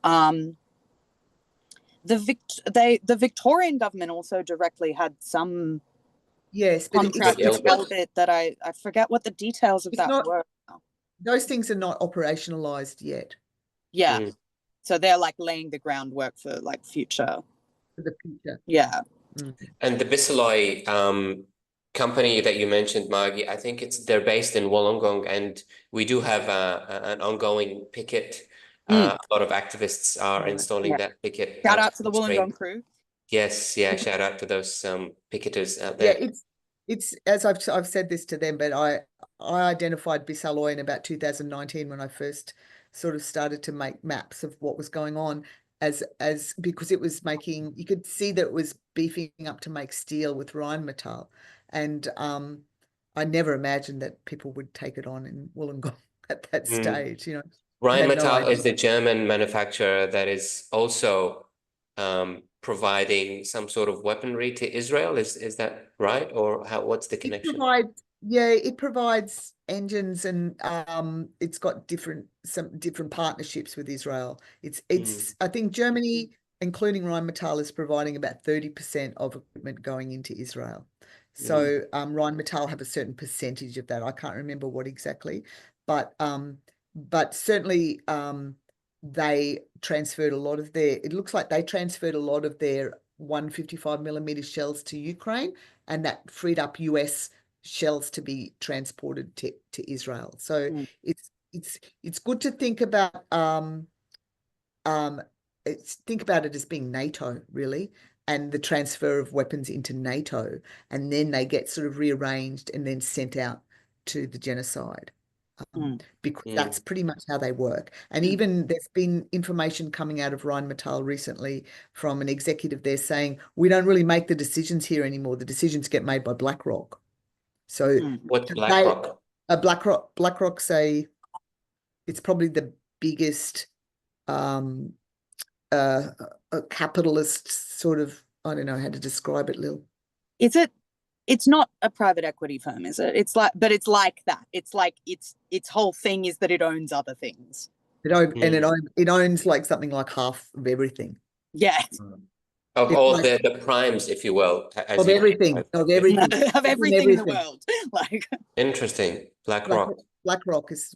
The Victorian government also directly had some contract with Elbit that I forget what the details of that were. Those things are not operationalized yet. Yeah. So they're like laying the groundwork for like future. For the future. Yeah. And the Bisalloy company that you mentioned, Margie, I think they're based in Wollongong, and we do have an ongoing picket. A lot of activists are installing that picket. Shout out to the Wollongong crew. Yes, yeah, shout out to those picketers out there. Yeah, it's as I've said this to them, but I identified Bisalloy in about 2019 when I first sort of started to make maps of what was going on, as because it was making, you could see that it was beefing up to make steel with Rheinmetall, and I never imagined that people would take it on in Wollongong at that stage, you know. Rheinmetall is the German manufacturer that is also providing some sort of weaponry to Israel. Is that right? Or what's the connection? It provides engines, and it's got some different partnerships with Israel. It's I think Germany, including Rheinmetall, is providing about 30% of equipment going into Israel. So Rheinmetall have a certain percentage of that. I can't remember what exactly, but certainly they transferred a lot of it looks like they transferred a lot of their 155mm shells to Ukraine, and that freed up US shells to be transported to Israel. So it's good to think about it as being NATO, really, and the transfer of weapons into NATO, and then they get sort of rearranged and then sent out to the genocide. Because that's pretty much how they work. And even there's been information coming out of Rheinmetall recently from an executive there saying, we don't really make the decisions here anymore. The decisions get made by BlackRock. So what's BlackRock? BlackRock's it's probably the biggest a capitalist sort of, I don't know how to describe it, Lil. It's not a private equity firm, is it? It's like that. It's like its whole thing is that it owns other things. It owns like something like half of everything. Yeah. Of all the primes, if you will. Of everything of everything in the world. Like interesting. BlackRock is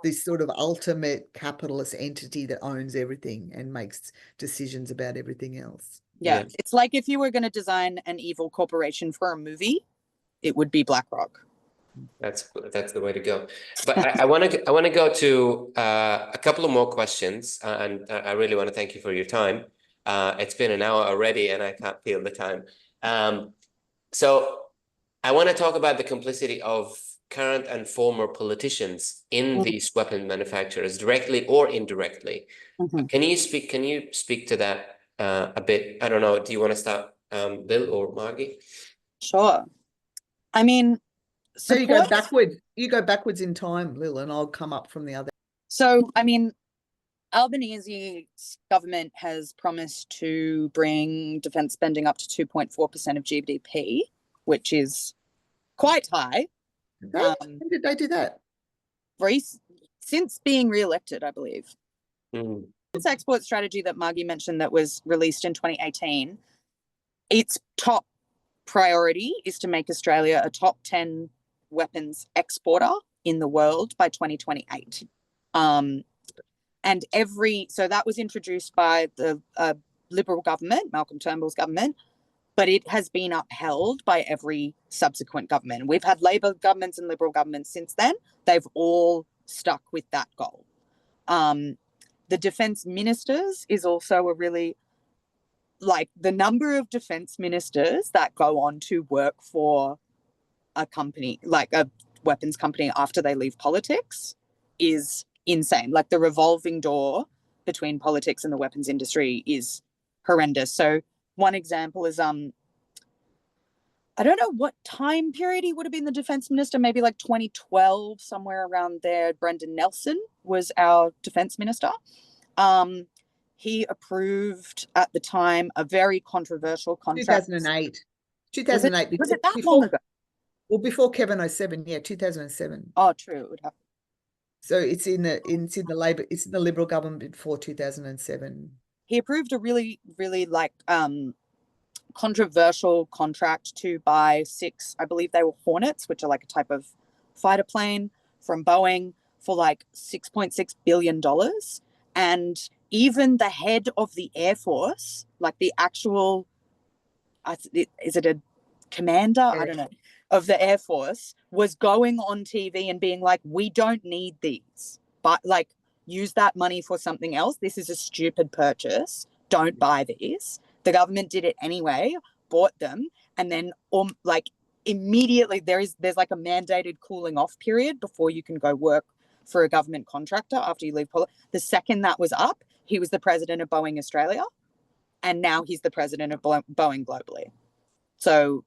this sort of ultimate capitalist entity that owns everything and makes decisions about everything else. Yeah. It's like if you were going to design an evil corporation for a movie, it would be BlackRock. That's the way to go. But I want to go to a couple of more questions, and I really want to thank you for your time. It's been an hour already, and I can't feel the time. So I want to talk about the complicity of current and former politicians in these weapon manufacturers, directly or indirectly. Can you speak to that a bit? I don't know. Do you want to start, Lil or Margie? Sure. I mean, so you go backwards. You go backwards in time, Lil, and I'll come up from the other. So, I mean, Albanese's government has promised to bring defense spending up to 2.4% of GDP, which is quite high. When did they do that? Since being re-elected, I believe. This export strategy that Margie mentioned that was released in 2018, its top priority is to make Australia a top 10 weapons exporter in the world by 2028. And so that was introduced by the Liberal government, Malcolm Turnbull's government, but it has been upheld by every subsequent government. We've had Labor governments and Liberal governments since then. They've all stuck with that goal. The defense ministers is also a really, like, the number of defense ministers that go on to work for a company, like a weapons company, after they leave politics is insane. Like, the revolving door between politics and the weapons industry is horrendous. So one example is, I don't know what time period he would have been the defense minister, maybe like 2012, somewhere around there. Brendan Nelson was our defense minister. He approved at the time a very controversial contract. 2008. Was it that long ago? Well, before Kevin 07, yeah, 2007. Oh, true. It would have. So it's in the Liberal government before 2007. He approved a really, really controversial contract to buy 6, I believe they were Hornets, which are like a type of fighter plane from Boeing, for like $6.6 billion. And even the head of the Air Force, like the actual, is it a commander? I don't know, of the Air Force, was going on TV and being like, we don't need these, but like, use that money for something else. This is a stupid purchase. Don't buy these. The government did it anyway, bought them, and then like immediately there's like a mandated cooling off period before you can go work for a government contractor after you leave politics. The second that was up, he was the president of Boeing Australia, and now he's the president of Boeing globally. So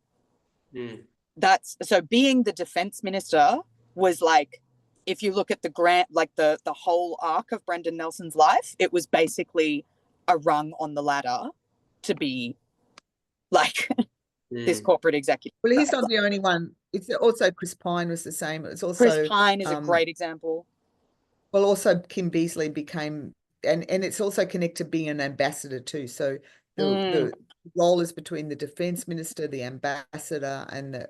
so being the defense minister was like, if you look at the grant, like the whole arc of Brendan Nelson's life, it was basically a rung on the ladder to be like this corporate executive. Well, he's not the only one. It's also Chris Pine was the same. It's also Chris Pine is a great example. Well, also Kim Beazley became, and it's also connected to being an ambassador too. So the role is between the defense minister, the ambassador, and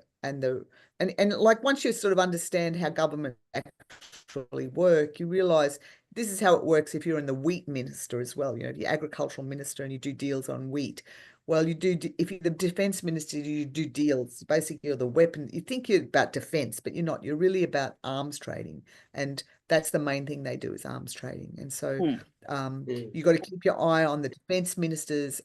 like, once you sort of understand how government actually work, you realize this is how it works if you're in the wheat minister as well, the agricultural minister, and you do deals on wheat. Well, if you're the defense minister, you do deals. Basically, you're the weapon. You think you're about defense, but you're not. You're really about arms trading. And that's the main thing they do, is arms trading. And so you got to keep your eye on the defense ministers,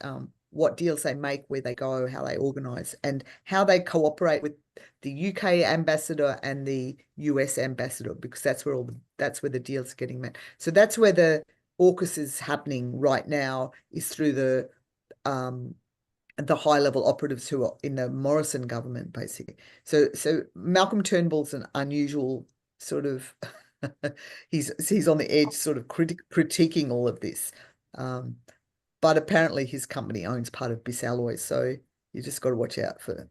what deals they make, where they go, how they organize, and how they cooperate with the UK ambassador and the US ambassador, because that's where the deals are getting met. So that's where the AUKUS is happening right now, is through the high-level operatives who are in the Morrison government, basically. So Malcolm Turnbull's an unusual sort of he's on the edge, sort of critiquing all of this. But apparently his company owns part of Biss Alloys, so you just got to watch out for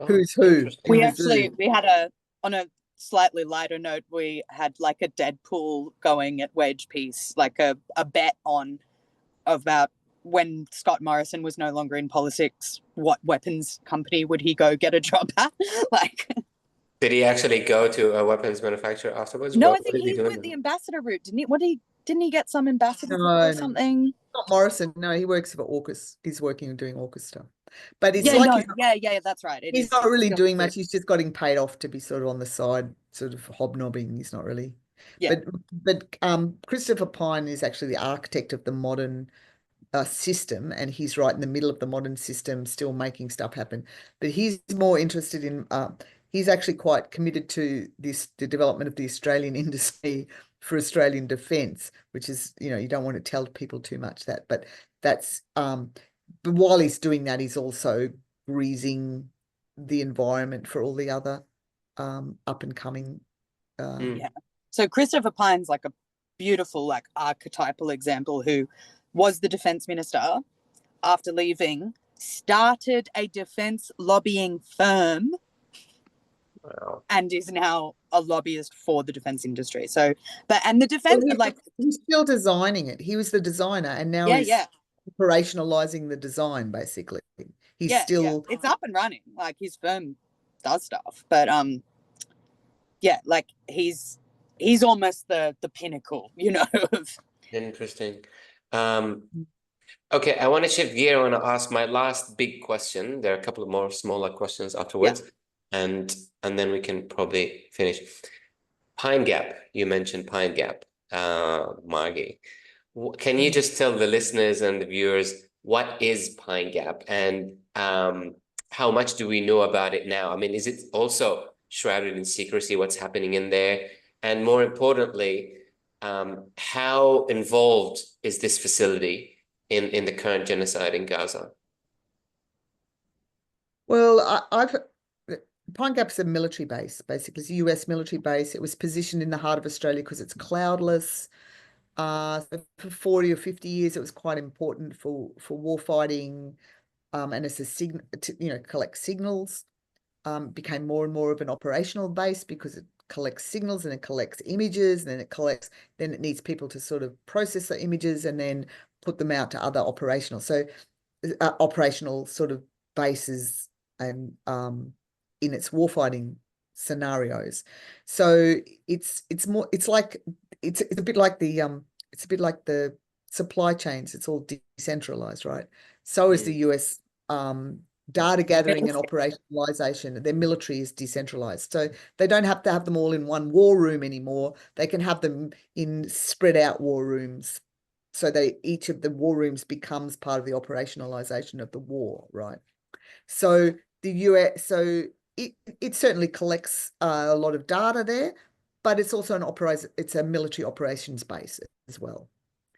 who's who. We had on a slightly lighter note, we had like a Deadpool going at Wage Piece, like a bet on about when Scott Morrison was no longer in politics, what weapons company would he go get a job at? Like, did he actually go to a weapons manufacturer afterwards? No, I think he went the ambassador route, didn't he? What did he? Didn't he get some ambassador No, or no. something? Not Morrison. No, he works for AUKUS. He's working and doing AUKUS stuff. But it's Yeah, like no, yeah, that's right. he's not really still doing much. He's just getting paid off to be sort of on the side, sort of hobnobbing. He's not really. Yeah. But Christopher Pine is actually the architect of the modern system, and he's right in the middle of the modern system, still making stuff happen. But he's more interested in. He's actually quite committed to the development of the Australian industry for Australian defence, which is, you don't want to tell people too much that, but that's. But while he's doing that, he's also greasing the environment for all the other up and coming. Yeah. So Christopher Pine's like a beautiful, like archetypal example who was the defense minister after leaving, started a defense lobbying firm. Wow. And is now a lobbyist for the defense industry. So, and the defense, he's still designing it. He was the designer, and now he's operationalizing the design. Basically, he's still it's up and running. Like his firm does stuff, but like he's almost the pinnacle, of. Interesting. Okay, I want to shift gear. I want to ask my last big question. There are a couple of more smaller questions afterwards, and then we can probably finish. Pine Gap, you mentioned Pine Gap, Margie. Can you just tell the listeners and the viewers what is Pine Gap, and how much do we know about it now? I mean, is it also shrouded in secrecy, what's happening in there? And more importantly, how involved is this facility in the current genocide in Gaza? Well, Pine Gap's a military base, basically. It's a US military base. It was positioned in the heart of Australia because it's cloudless. So for 40 or 50 years, it was quite important for war fighting, and it's a signal to, collect signals. Became more and more of an operational base because it collects signals and it collects images, and then it needs people to sort of process the images and then put them out to other operational sort of bases and in its warfighting scenarios. So it's a bit like the supply chains. It's all decentralized, right? So is the US data gathering and operationalization. Their military is decentralized. So they don't have to have them all in one war room anymore. They can have them in spread out war rooms. So each of the war rooms becomes part of the operationalization of the war, right? So the US, it certainly collects a lot of data there, but it's also it's a military operations base as well.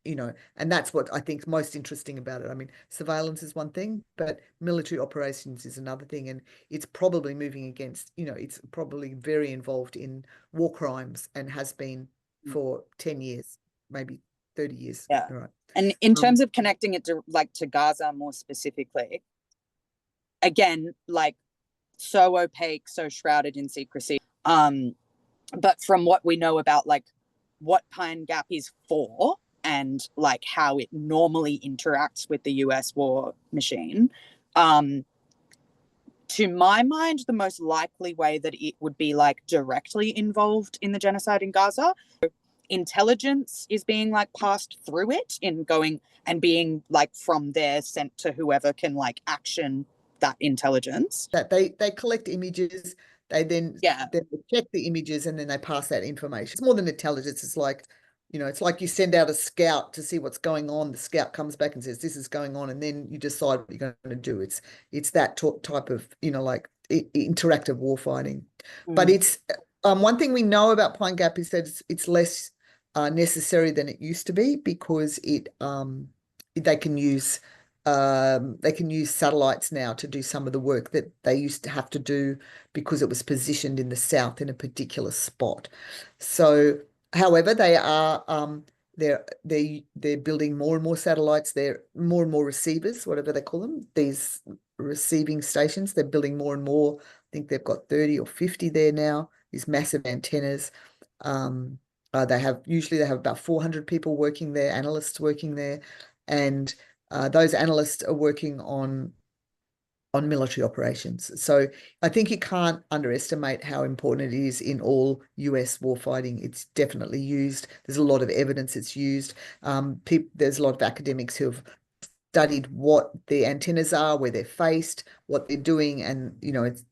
And that's what I think is most interesting about it. I mean, surveillance is one thing, but military operations is another thing. And it's probably moving against, it's probably very involved in war crimes and has been for 10 years, maybe 30 years. Yeah. Right. And in terms of connecting it to Gaza more specifically, again, like so opaque, so shrouded in secrecy. But from what we know about like what Pine Gap is for, and like how it normally interacts with the US war machine, to my mind, the most likely way that it would be like directly involved in the genocide in Gaza, intelligence is being like passed through it in going and being like from there sent to whoever can like action that intelligence. That they collect images, they then check the images, and then they pass that information. It's more than intelligence. It's like, it's like you send out a scout to see what's going on. The scout comes back and says, this is going on. And then you decide what you're going to do. It's that type of, like interactive warfighting. But it's one thing we know about Pine Gap is that it's less necessary than it used to be, because they can use satellites now to do some of the work that they used to have to do because it was positioned in the south in a particular spot. So, however, they are they're building more and more satellites. They're more and more receivers, whatever they call them, these receiving stations. They're building more and more. I think they've got 30 or 50 there now, these massive antennas. They have about 400 people working there, analysts working there, and those analysts are working on on military operations. So I think you can't underestimate how important it is in all US warfighting. It's definitely used. There's a lot of evidence it's used. There's a lot of academics who have studied what the antennas are, where they're faced, what they're doing, and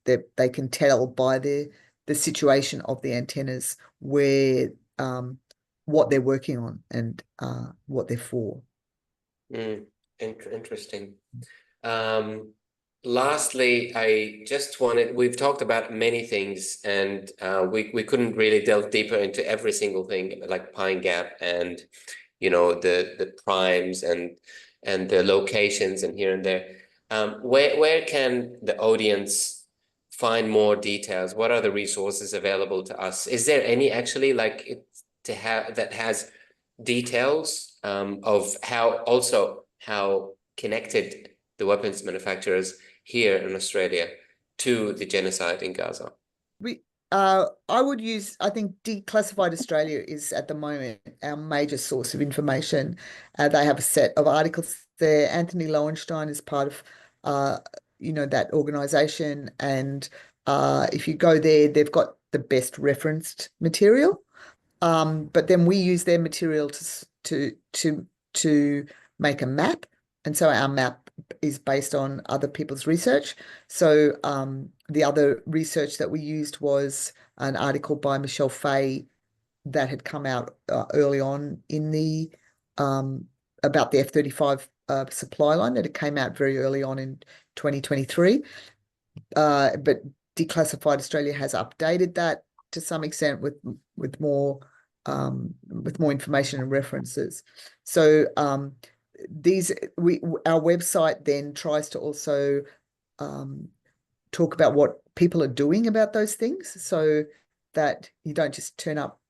they can tell by the situation of the antennas where what they're working on and what they're for. Interesting. Lastly, we've talked about many things, and we couldn't really delve deeper into every single thing, like Pine Gap and the primes and the locations and here and there. Where can the audience find more details? What are the resources available to us? Is there any actually that has details of how connected the weapons manufacturers here in Australia to the genocide in Gaza? I think Declassified Australia is at the moment our major source of information. They have a set of articles there. Anthony Lowenstein is part of that organisation, and if you go there, they've got the best referenced material. But then we use their material to make a map, and so our map is based on other people's research. So the other research that we used was an article by Michelle Fay that had come out early on in the about the F-35 supply line, that it came out very early on in 2023. But Declassified Australia has updated that to some extent with more information and references. So our website then tries to also talk about what people are doing about those things, so that you don't just turn up,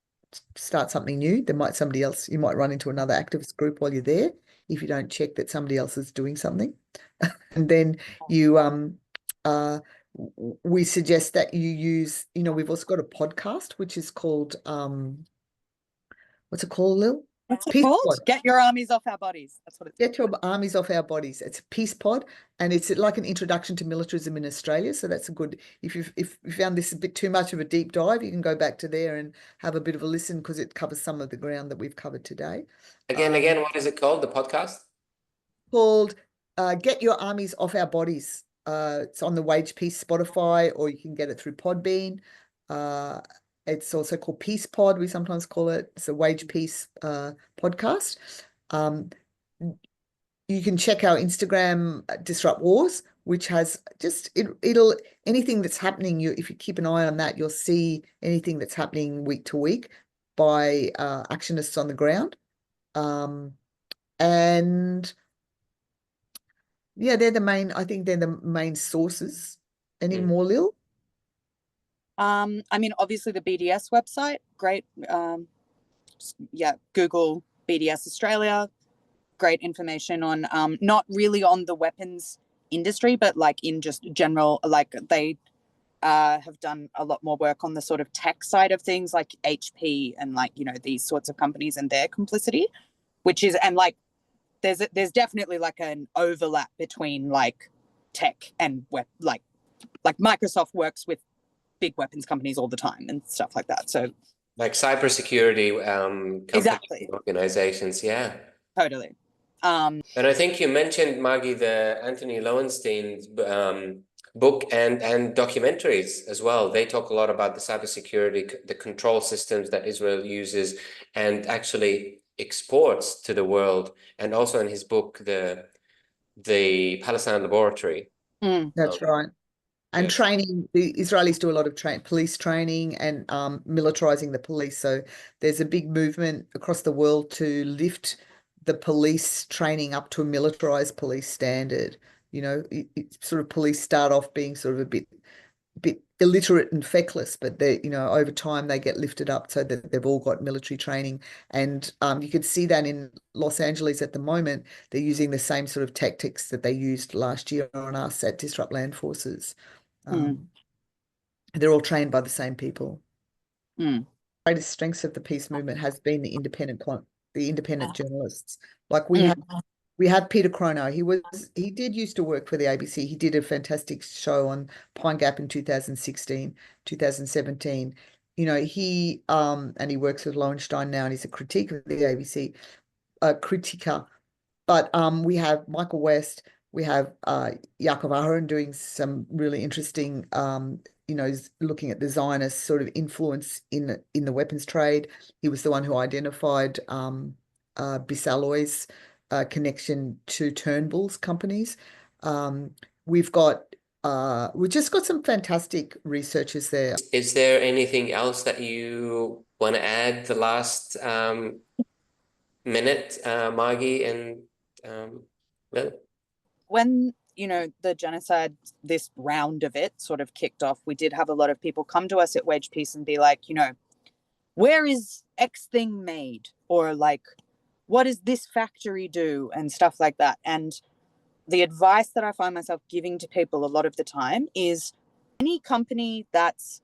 start something new. You might run into another activist group while you're there if you don't check that somebody else is doing something. And then we suggest that you use, we've also got a podcast which is called what's it called, Lil? What's it called? Get Your Armies Off Our Bodies. That's what it's called. Get Your Armies Off Our Bodies. It's a peace pod, and it's like an introduction to militarism in Australia. So that's a good, if you found this a bit too much of a deep dive, you can go back to there and have a bit of a listen, because it covers some of the ground that we've covered today. Again, what is it called, the podcast? Called Get Your Armies Off Our Bodies. It's on the Wage Peace Spotify, or you can get it through Podbean. It's also called Peace Pod, we sometimes call it. It's a Wage Peace podcast. You can check our Instagram, Disrupt Wars, which has it'll anything that's happening. If you keep an eye on that, you'll see anything that's happening week to week by actionists on the ground. And yeah, I think they're the main sources. Any more, Lil? I mean, obviously the BDS website, great. Google BDS Australia, great information on, not really on the weapons industry, but like in just general, like they have done a lot more work on the sort of tech side of things, like HP and like, these sorts of companies and their complicity, and like, there's definitely like an overlap between like tech and like Microsoft works with big weapons companies all the time and stuff like that. So like cybersecurity exactly, organizations, yeah, totally. And I think you mentioned, Margie, the Anthony Lowenstein's book and documentaries as well. They talk a lot about the cybersecurity, the control systems that Israel uses and actually exports to the world. And also in his book, the Palestine Laboratory. That's right. And training, the Israelis do a lot of police training and militarizing the police. So there's a big movement across the world to lift the police training up to a militarized police standard. Sort of police start off being sort of a bit illiterate and feckless, but they, over time they get lifted up so that they've all got military training. And you can see that in Los Angeles at the moment. They're using the same sort of tactics that they used last year on us at Disrupt Land Forces. They're all trained by the same people. Greatest strengths of the peace movement has been the independent journalists. Like we have We have Peter Chrono. He did used to work for the ABC. He did a fantastic show on Pine Gap in 2016, 2017. You know, and he works with Lowenstein now, and he's a critique of the ABC, critiquer. But we have Michael West, we have Yaakov Aharon doing some really interesting, you know, looking at the Zionist sort of influence in the weapons trade. He was the one who identified Bisalloy's connection to Turnbull's companies. We've just got some fantastic researchers there. Is there anything else that you want to add the last minute, Margie and Lil? When, you know, the genocide, this round of it sort of kicked off, we did have a lot of people come to us at Wedge Peace and be like, you know, where is X thing made? Or like, what does this factory do? And stuff like that. And the advice that I find myself giving to people a lot of the time is any company that's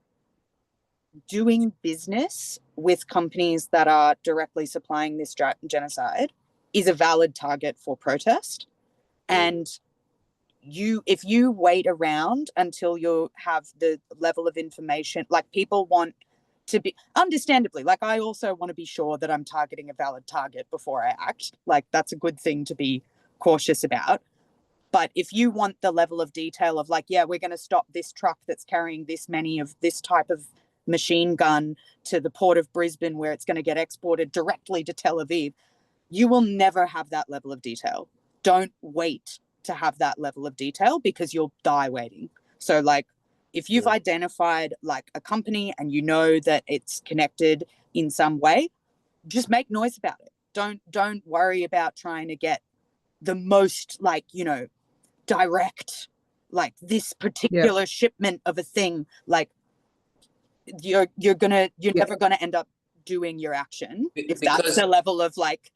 doing business with companies that are directly supplying this genocide is a valid target for protest. And if you wait around until you have the level of information, like people want to be, understandably, like I also want to be sure that I'm targeting a valid target before I act. Like that's a good thing to be cautious about. But if you want the level of detail of like, yeah, we're going to stop this truck that's carrying this many of this type of machine gun to the port of Brisbane where it's going to get exported directly to Tel Aviv, you will never have that level of detail. Don't wait to have that level of detail because you'll die waiting. So like if you've identified like a company and you know that it's connected in some way, just make noise about it. Don't worry about trying to get the most like, you know, direct, like this particular shipment of a thing. Like you're never gonna end up doing your action if that's the level of like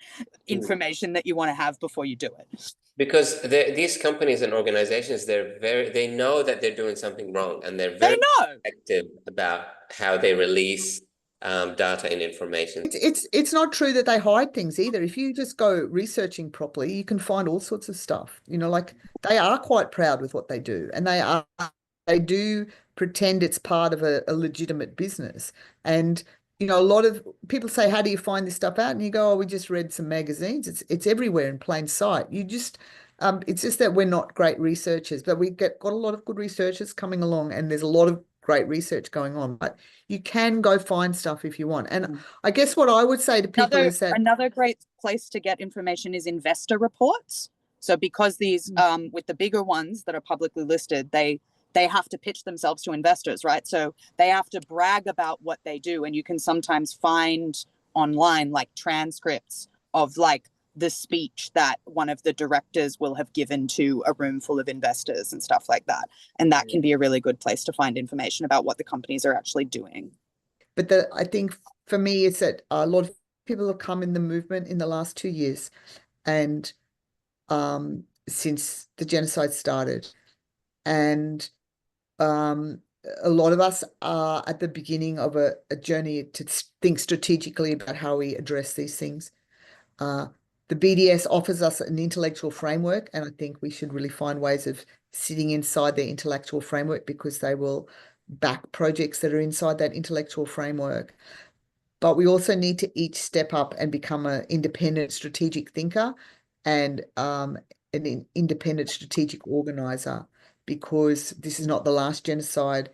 information that you want to have before you do it. Because these companies and organizations, they know that they're doing something wrong, and they're very active about how they release data and information. It's not true that they hide things either. If you just go researching properly, you can find all sorts of stuff. You know, like they are quite proud with what they do, and they do pretend it's part of a legitimate business. And you know, a lot of people say, "How do you find this stuff out?" And you go, "Oh, we just read some magazines." It's everywhere in plain sight. It's just that we're not great researchers, but we got a lot of good researchers coming along, and there's a lot of great research going on. But you can go find stuff if you want. And I guess what I would say to people is that another great place to get information is investor reports. So because these, with the bigger ones that are publicly listed, they have to pitch themselves to investors, right? So they have to brag about what they do. And you can sometimes find online like transcripts of like the speech that one of the directors will have given to a room full of investors and stuff like that. And that can be a really good place to find information about what the companies are actually doing. But I think for me, it's that a lot of people have come in the movement in the last 2 years, and since the genocide started, and a lot of us are at the beginning of a journey to think strategically about how we address these things. The BDS offers us an intellectual framework, and I think we should really find ways of sitting inside their intellectual framework because they will back projects that are inside that intellectual framework. But we also need to each step up and become an independent strategic thinker and an independent strategic organizer, because this is not the last genocide.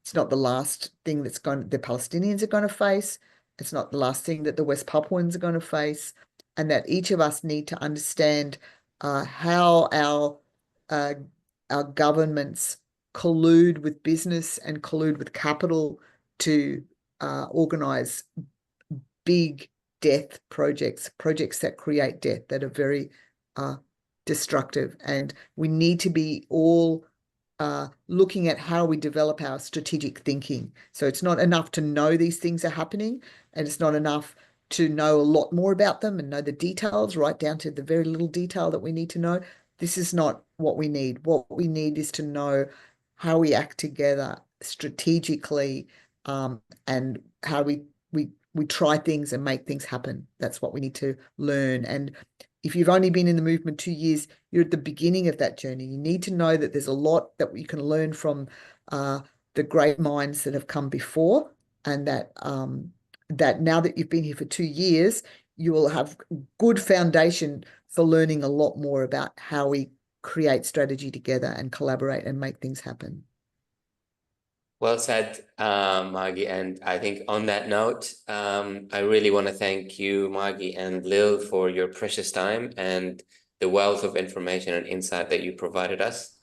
It's not the last thing the Palestinians are going to face. It's not the last thing that the West Papuans are going to face. And that each of us need to understand how our governments collude with business and collude with capital to organize big death projects that create death, that are very destructive. And we need to be all looking at how we develop our strategic thinking. So it's not enough to know these things are happening, and it's not enough to know a lot more about them and know the details right down to the very little detail that we need to know. This is not what we need. What we need is to know how we act together strategically, and how we try things and make things happen. That's what we need to learn. And If you've only been in the movement 2 years, you're at the beginning of that journey. You need to know that there's a lot that you can learn from the great minds that have come before, and that that now that you've been here for 2 years, you will have good foundation for learning a lot more about how we create strategy together and collaborate and make things happen. Well said, Margie. And I think on that note, I really want to thank you, Margie and Lil, for your precious time and the wealth of information and insight that you provided us.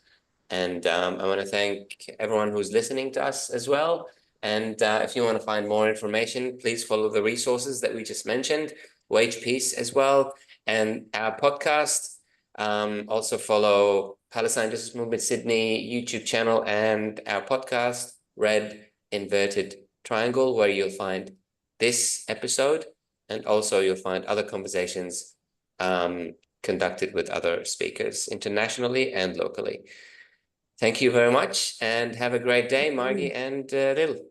And I want to thank everyone who's listening to us as well. And if you want to find more information, please follow the resources that we just mentioned, Wage Peace as well, and our podcast. Also follow Palestine Justice Movement Sydney YouTube channel and our podcast, Red Inverted Triangle, where you'll find this episode, and also you'll find other conversations conducted with other speakers internationally and locally. Thank you very much, and have a great day, Margie and Lil.